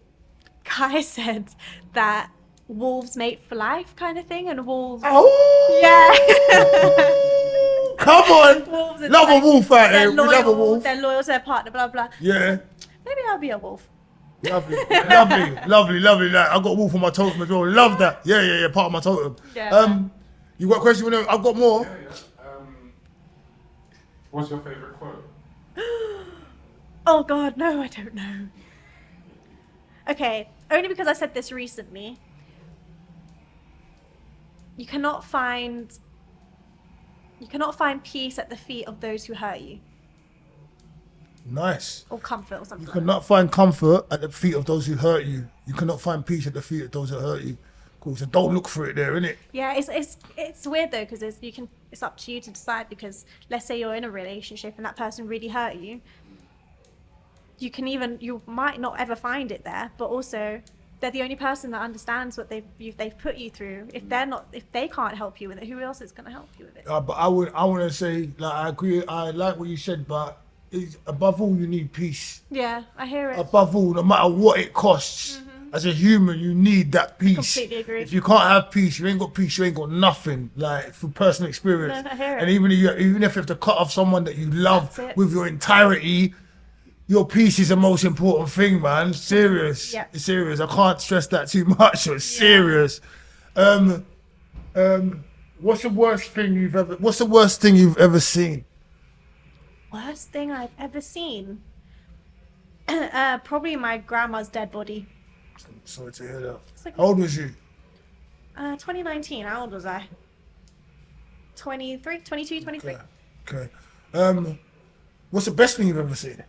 Kai said that wolves mate for life, kind of thing, and wolves. Oh! Yeah. Come on! Wolves are Love like- a wolf out they're here. We love a loyal, wolf. they're loyal to their partner, blah blah. Yeah. Maybe I'll be a wolf. Lovely. Like, I've got a wolf on my totem as well. Love that. Yeah. Part of my totem. Yeah. You got a question? I've got more. What's your favourite quote? Oh God, no, I don't know. Okay, only because I said this recently. You cannot find You cannot find peace at the feet of those who hurt you, Nice. or comfort, or something. You Like that. cannot find comfort at the feet of those who hurt you. You cannot find peace at the feet of those who hurt you. Cool. So don't look for it there, innit? Yeah, it's weird though, because it's up to you to decide. Because let's say you're in a relationship and that person really hurt you, you might not ever find it there, but also they're the only person that understands what they've put you through. If they can't help you with it, who else is going to help you with it? But I want to say, like, I agree. I like what you said, but above all, you need peace. Yeah, I hear it. Above all, no matter what it costs, as a human, you need that peace. Completely agree. If you can't have peace, you ain't got peace. You ain't got nothing. Like, from personal experience. No, I hear it. And even if you have to cut off someone that you love That's it. with your entirety, your peace is the most important thing, man. Serious. Yeah. It's serious. I can't stress that too much. It's serious. What's the worst thing you've ever seen? Worst thing I've ever seen? Probably my grandma's dead body. Sorry to hear that. like- How old was you? 2019, how old was I? 23, 22, 23. Okay. What's the best thing you've ever seen?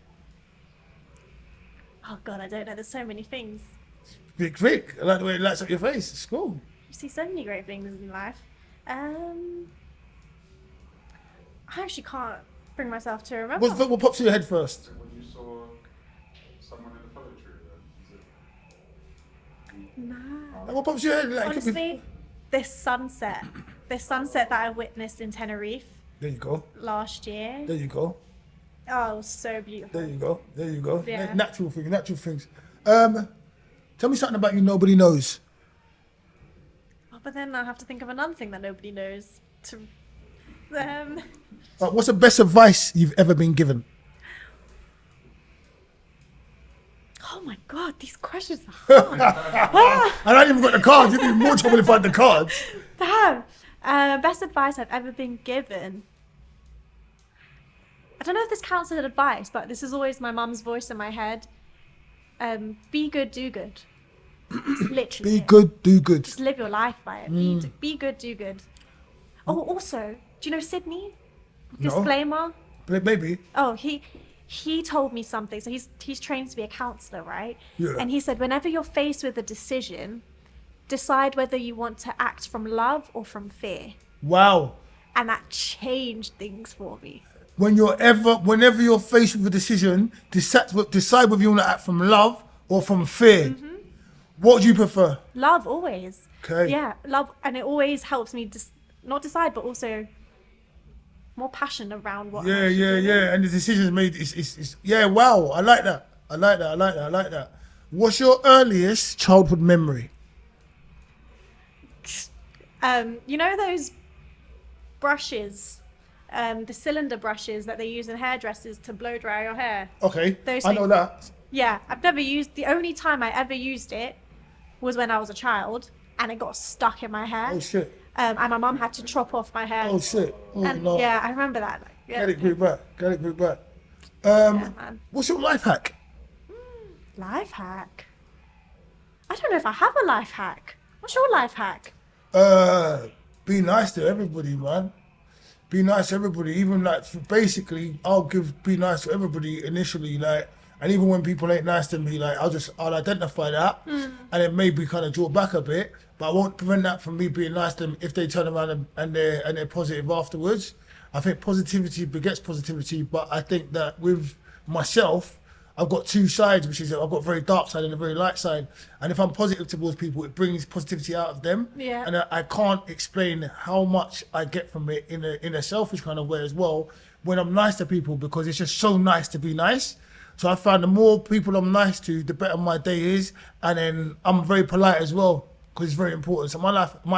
Oh God, I don't know. There's so many things. Big Vic. I like the way it lights up your face. It's cool. You see so many great things in life. I actually can't bring myself to remember. What pops in your head first? When you saw someone in the poetry, Nah. What pops in your head? Like, it could be- Honestly, this sunset that I witnessed in Tenerife There you go. last year. There you go. Oh, it was so beautiful. There you go. There you go. Yeah. Natural things. Tell me something about you nobody knows. Oh, but then I have to think of another thing that nobody knows. What's the best advice you've ever been given? Oh my God, these questions are hard. I ain't even got the cards. You'd be more trouble if I had the cards. Damn. Best advice I've ever been given. I don't know if this counts as advice, but this is always my mum's voice in my head. Be good, do good. It's literally. Be it. good, do good. Just live your life by it. Be good, do good. Oh, also, do you know Sydney? No. Disclaimer. Maybe. Oh, he told me something. So he's trained to be a counselor, right? Yeah. And he said, whenever you're faced with a decision, decide whether you want to act from love or from fear. Wow. And that changed things for me. Whenever you're faced with a decision, decide whether you want to act from love or from fear. What do you prefer? Love always. Okay. Yeah, love, and it always helps me not decide, but also more passion around what. Yeah, I'm actually doing. And the decision's made. It's yeah. Wow, I like that. What's your earliest childhood memory? You know those brushes, the cylinder brushes that they use in hairdressers to blow dry your hair. Okay, Those I know things. that. Yeah, I've never used. The only time I ever used it was when I was a child, and it got stuck in my hair. Oh shit. And my mum had to chop off my hair. Oh shit. Oh and no. yeah, I remember that. Like, yeah. Get it quick back. Yeah, man. What's your life hack? Life hack. I don't know if I have a life hack. What's your life hack? Be nice to everybody, man. Be nice to everybody. Even like basically, be nice to everybody initially, like, and even when people ain't nice to me, like I'll identify that, and it maybe kind of draw back a bit, but I won't prevent that from me being nice to them if they turn around and they're positive afterwards. I think positivity begets positivity, but I think that with myself, I've got two sides, which is I've got a very dark side and a very light side. And if I'm positive towards people, it brings positivity out of them. Yeah. And I can't explain how much I get from it in a selfish kind of way as well when I'm nice to people, because it's just so nice to be nice. So I found the more people I'm nice to, the better my day is. And then I'm very polite as well, because it's very important. So my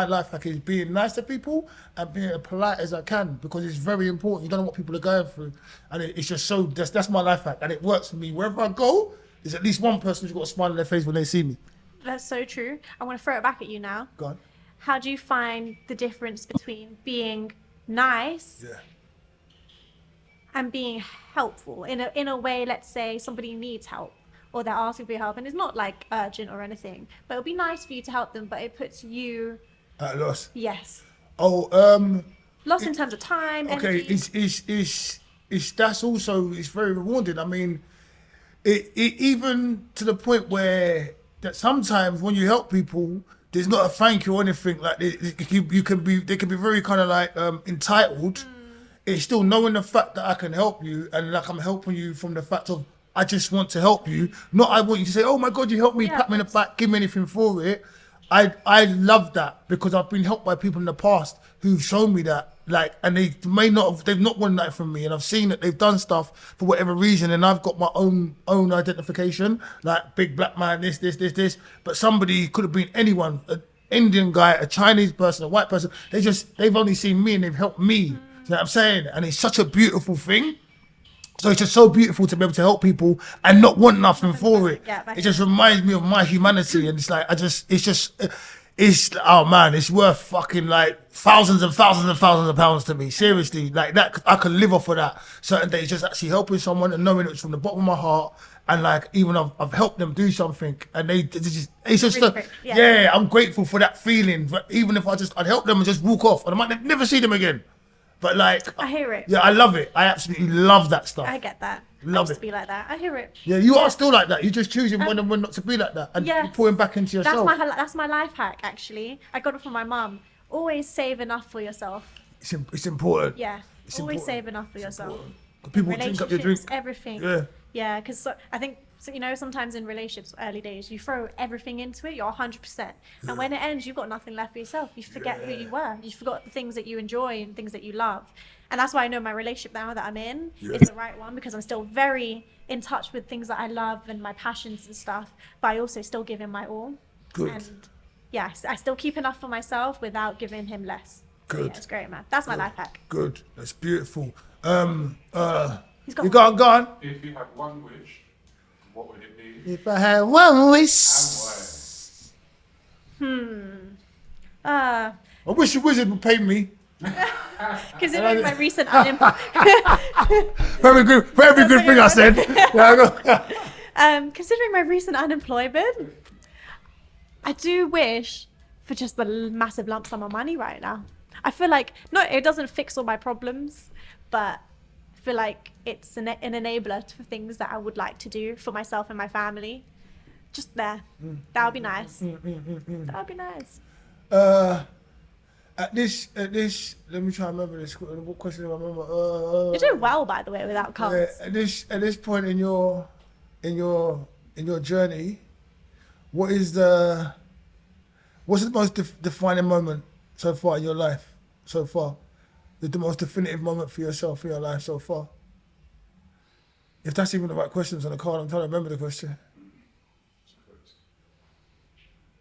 life hack is being nice to people and being as polite as I can, because it's very important. You don't know what people are going through, and it's just so that's my life hack, and it works for me. Wherever I go, there's at least one person who's got a smile on their face when they see me. That's so true. I want to throw it back at you now. Go on. How do you find the difference between being nice Yeah. and being helpful in a way? Let's say somebody needs help, or they're asking for your help, and it's not like urgent or anything, but it'll be nice for you to help them, but it puts you. At a loss. Yes. Oh, Lost in terms of time, Okay, energy. it's that's also it's very rewarding. I mean, it even to the point where that sometimes when you help people, there's not a thank you or anything like you can be. They can be very kind of like entitled. It's still knowing the fact that I can help you and like I'm helping you from the fact of I just want to help you. Not I want you to say, oh my God, you helped me, Yeah, pat me in the back, give me anything for it. I love that because I've been helped by people in the past who've shown me that. Like, and they've not wanted that from me, and I've seen that they've done stuff for whatever reason, and I've got my own identification, like big black man, this. But somebody could have been anyone, an Indian guy, a Chinese person, a white person. They've only seen me and they've helped me. You know what I'm saying? And it's such a beautiful thing. So it's just so beautiful to be able to help people and not want nothing for it. Yeah, It just reminds me of my humanity, and it's like it's oh man, it's worth fucking like thousands and thousands and thousands of pounds to me. Seriously, like that, I could live off of that. Certain days, just actually helping someone and knowing it's from the bottom of my heart, and like even I've helped them do something, and it's just Really great, yeah. yeah, I'm grateful for that feeling. But even if I'd help them and just walk off, and I might never see them again. But like, I hear it. Yeah, I love it. I absolutely love that stuff. I get that. Love I used it. to be like that. I hear it. Yeah, you are still like that. You're just choosing when and when not to be like that, and Yes. you're pouring back into yourself. That's my life hack, actually. I got it from my mum. Always save enough for yourself. It's important. Yeah. It's Always important. save enough for yourself. important. People drink up your drink. Relationships, everything. Yeah. Yeah, because I think, so, you know, sometimes in relationships, early days, you throw everything into it, you're 100%. And when it ends, you've got nothing left for yourself. You forget who you were. You forgot the things that you enjoy and things that you love. And that's why I know my relationship now that I'm in is the right one, because I'm still very in touch with things that I love and my passions and stuff, but I also still give him my all. Good. And yes, I still keep enough for myself without giving him less. So, Good. yeah, it's great, man. That's my life hack. Good. That's beautiful. He's got You gone. If you had one wish, what would it be? If I had one wish, And Uh, I wish the wizard would pay me. considering my recent unemployment. Very good thing I said. Considering my recent unemployment, I do wish for just the massive lump sum of money right now. I feel like, no, it doesn't fix all my problems, but I feel like it's an enabler for things that I would like to do for myself and my family. Just there. That would be nice. That would be nice. At this, let me try and remember this. What question do I remember? You're doing well, by the way, without cards. At this point in your journey, what's the most defining moment so far in your life? So far, the most definitive moment for yourself in your life so far. If that's even the right questions on the card, I'm trying to remember the question.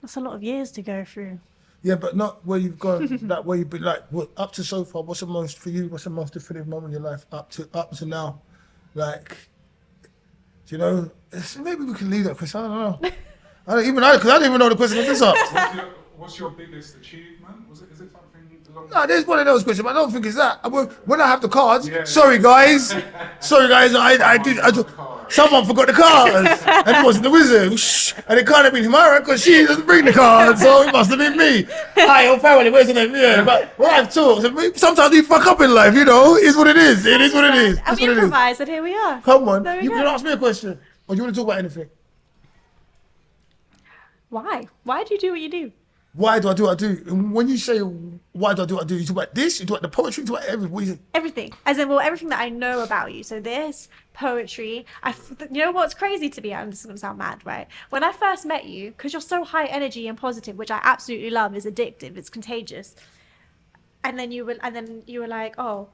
That's a lot of years to go through. Yeah, but not where you've gone, like where you've been, like up to so far. What's the most for you? What's the most definitive moment in your life up to now? Like, do you know? Maybe we can leave that question. I don't know. I don't even know because I don't even know the question of this up. what's your biggest achievement? Is it something along No, there's one of those questions, but I don't think it's that. When I have the cards, Yeah. sorry guys, I did. Someone forgot the cards, and it wasn't the wizard. Shh. And it can't have been Himara because she doesn't bring the cards, so it must have been me. Hi, old family, where's the name? Yeah, but when I've talked, sometimes we fuck up in life, you know. It's what it is. It is what it is. And It's we what it is. improvised, and here we are. Come on, There we you go. can ask me a question, or do you want to talk about anything? Why? Why do you do what you do? Why do I do what I do? And when you say why do I do what I do, you talk about this, you talk about the poetry, you talk about everything. What do you say? Everything. As in, well, everything that I know about you. So this, poetry. You know what's crazy to me? I'm just going to sound mad, right? When I first met you, because you're so high energy and positive, which I absolutely love, is addictive, it's contagious. And then you were like, oh,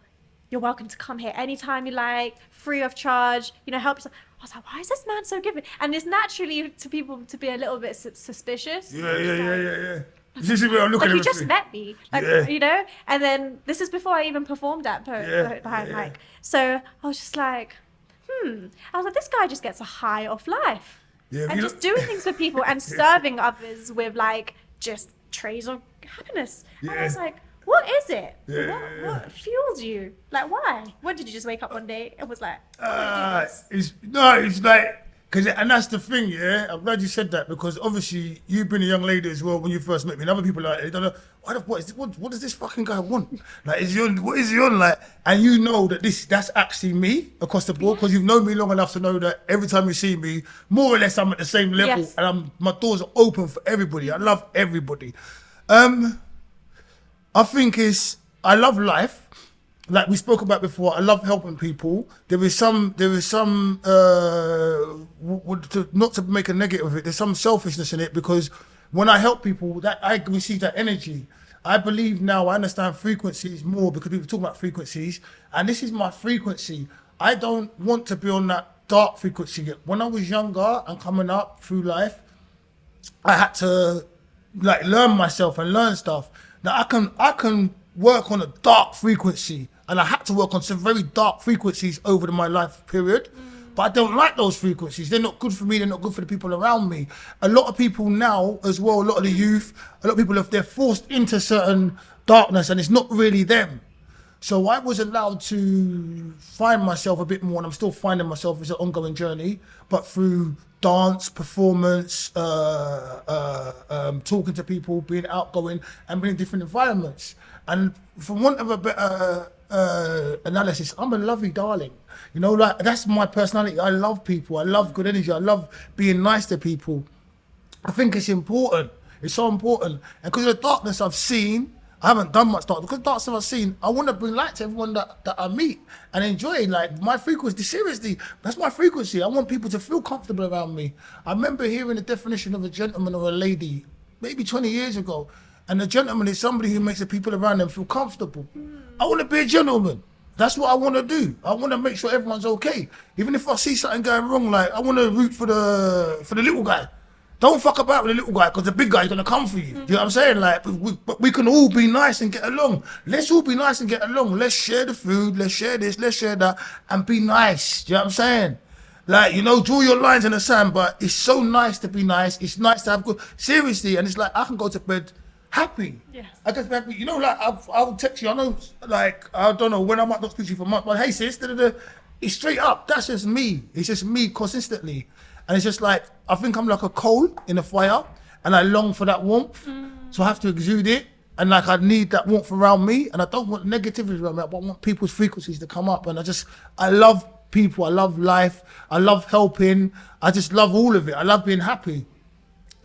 you're welcome to come here anytime you like, free of charge, you know, help yourself. I was like, why is this man so giving? And it's naturally to people to be a little bit suspicious. Yeah. This is where I'm looking Like, at you just everything. met me, like, Yeah. you know? And then this is before I even performed at behind yeah. mic. So I was just like, I was like, this guy just gets a high off life. Yeah, And you just know- doing things for people and serving others with like just trays of happiness. And I Yeah. was like, what is it? Yeah. What fuels you? Like, why? What did you just wake up one day and was like, I'm gonna do this? It's like, and that's the thing, yeah. I'm glad you said that because obviously you've been a young lady as well when you first met me. And other people like, they don't know, what does this fucking guy want? Like, what is he on? Like, and you know that that's actually me across the board, because you've known me long enough to know that every time you see me, more or less I'm at the same level, Yes. and my doors are open for everybody. I love everybody. I think I love life. Like we spoke about before, I love helping people. There is some, not to make a negative of it, there's some selfishness in it, because when I help people, that I receive that energy. I believe now I understand frequencies more, because people talk about frequencies, and this is my frequency. I don't want to be on that dark frequency. When I was younger and coming up through life, I had to like learn myself and learn stuff. Now I can work on a dark frequency, and I had to work on some very dark frequencies over my life period. But I don't like those frequencies. They're not good for me. They're not good for the people around me. A lot of people now as well, a lot of the youth, a lot of people, they're forced into certain darkness, and it's not really them. So I was allowed to find myself a bit more, and I'm still finding myself. It's an ongoing journey, but through dance, performance, talking to people, being outgoing, and being in different environments. And for want of a better analysis, I'm a lovely darling. You know, like, that's my personality. I love people. I love good energy. I love being nice to people. I think it's important. It's so important. And because of the darkness I've seen, I haven't done much darkness. Because of the darkness I've seen, I want to bring light to everyone that I meet and enjoy. Like, my frequency, seriously, that's my frequency. I want people to feel comfortable around me. I remember hearing the definition of a gentleman or a lady maybe 20 years ago. And a gentleman is somebody who makes the people around them feel comfortable. I want to be a gentleman. That's what I want to do. I want to make sure everyone's okay. Even if I see something going wrong, like, I want to root for the little guy. Don't fuck about with the little guy, because the big guy's going to come for you. Do you know what I'm saying? Like, but we can all be nice and get along. Let's all be nice and get along. Let's share the food. Let's share this. Let's share that. And be nice. Do you know what I'm saying? Like, you know, draw your lines in the sand, but it's so nice to be nice. It's nice to have good... Seriously, and it's like, I can go to bed happy. Yes. I just happy. You know, like, I'll text you. I know, like, I don't know when I might not speak to you for months, but hey, sis, it's straight up. That's just me. It's just me consistently. And it's just like, I think I'm like a coal in a fire, and I long for that warmth. So I have to exude it. And like, I need that warmth around me, and I don't want negativity around me, but I want people's frequencies to come up. And I love people. I love life. I love helping. I just love all of it. I love being happy.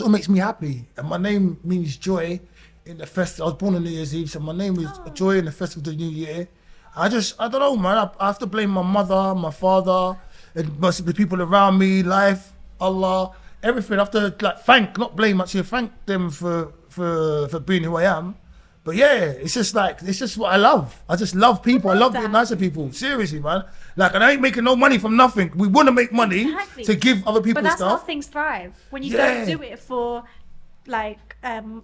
It makes me happy. And my name means joy in the festival. I was born on New Year's Eve, so my name is Joy in the festival of the New Year. I don't know, man. I have to blame my mother, my father, and most of the people around me, life, Allah, everything. I have to like thank, not blame, actually thank them for being who I am. But yeah, it's just what I love. I just love people. I love being nice to people. Seriously, man. Like, and I ain't making no money from nothing. We want to make money to give other people But that's how stuff. things thrive. When you don't do it for like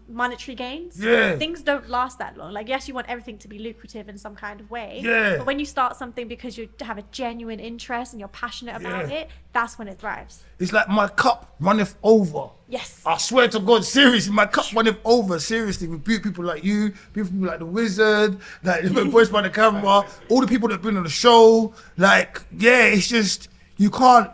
monetary gains, things don't last that long. Like, yes, you want everything to be lucrative in some kind of way, but when you start something because you have a genuine interest and you're passionate about it, that's when it thrives. It's like my cup runneth over. Yes. I swear to God, seriously, my cup runneth over, seriously, with people like you, people like the Wizard, like the voice by the camera, all the people that have been on the show. Like, yeah, it's just, you can't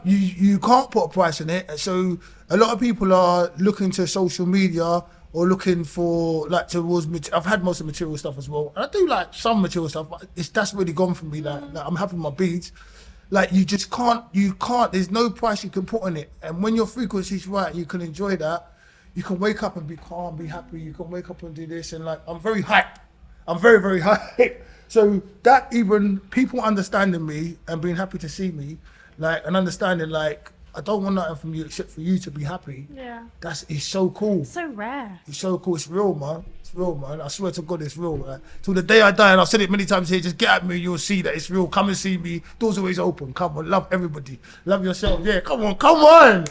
put a price on it. So a lot of people are looking to social media or looking for like towards. I've had most of the material stuff as well, and I do like some material stuff, but that's really gone from me. Like I'm happy with my beats. Like, you just can't. There's no price you can put on it. And when your frequency's right, you can enjoy that. You can wake up and be calm, be happy. You can wake up and do this, and like, I'm very hyped. I'm very, very hyped. So that, even people understanding me and being happy to see me, like, and understanding, like, I don't want nothing from you except for you to be happy. Yeah. It's so cool. So rare. It's so cool. It's real, man. It's real, man. I swear to God, it's real, man. Till the day I die, and I've said it many times here, just get at me, you'll see that it's real. Come and see me. Doors always open. Come on, love everybody. Love yourself. Yeah, come on. You got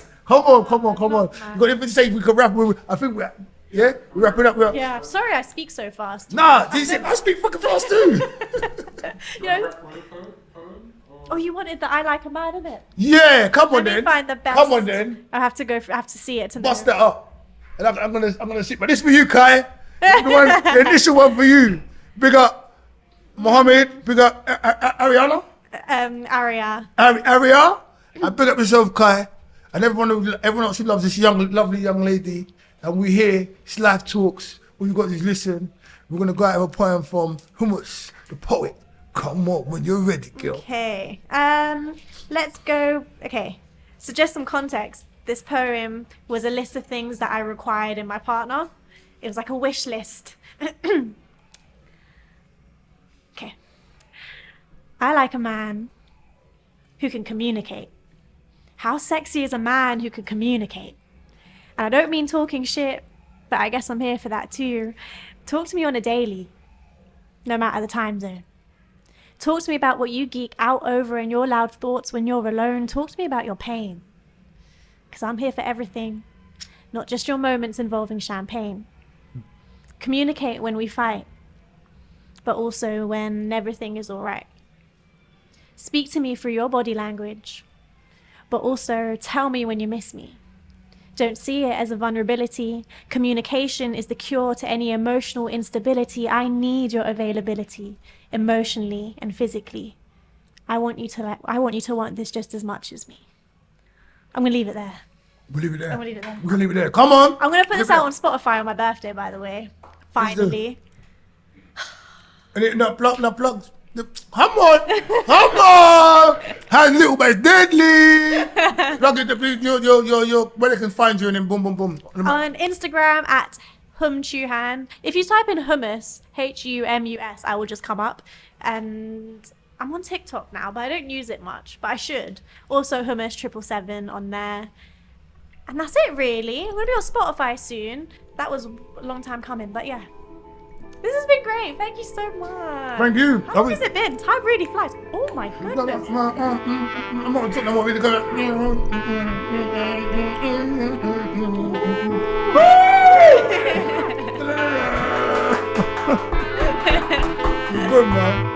anything to say? We can wrap. I think we're wrapping up. Yeah. Sorry, I speak so fast. Nah, I speak fucking fast too. You know? Oh, you wanted the I Like a Man, innit? Yeah, come on Let me then. find the best. Come on then. I have to see it to know. Bust that up. And I'm gonna sit. But this for you, Kai. The initial one for you. Big up Mohammed. Big up Ariana. Aria. Aria. And big up yourself, Kai. And everyone else who loves this lovely young lady. And we here. It's Life Talks. All you got is listen. We're gonna go out with a poem from Humus, the poet. Come on, when you're ready, girl. Okay. Let's go. Okay. So just some context. This poem was a list of things that I required in my partner. It was like a wish list. Okay. I like a man who can communicate. How sexy is a man who can communicate? And I don't mean talking shit, but I guess I'm here for that too. Talk to me on a daily, no matter the time zone. Talk to me about what you geek out over in your loud thoughts when you're alone. Talk to me about your pain. Because I'm here for everything, not just your moments involving champagne. Communicate when we fight, but also when everything is all right. Speak to me through your body language, but also tell me when you miss me. Don't see it as a vulnerability. Communication is the cure to any emotional instability. I need your availability, emotionally and physically. I want you to want this just as much as me. I'm gonna leave it there. We'll leave it there. I'm gonna leave it there. We're gonna leave it there. Come on. I'm gonna put this out on Spotify on my birthday, by the way. Finally. And it no plugs. Come on. Hands little but it's deadly. Plug it your where they can find you and then boom. On Instagram at humchuhan. If you type in hummus, Humus, I will just come up. And I'm on TikTok now, but I don't use it much, but I should. Also Humus777 on there. And that's it really. I'm gonna be on Spotify soon. That was a long time coming, but yeah. This has been great. Thank you so much. Thank you. How long has it been? Time really flies. Oh my goodness. I'm not talking about really good. Good man.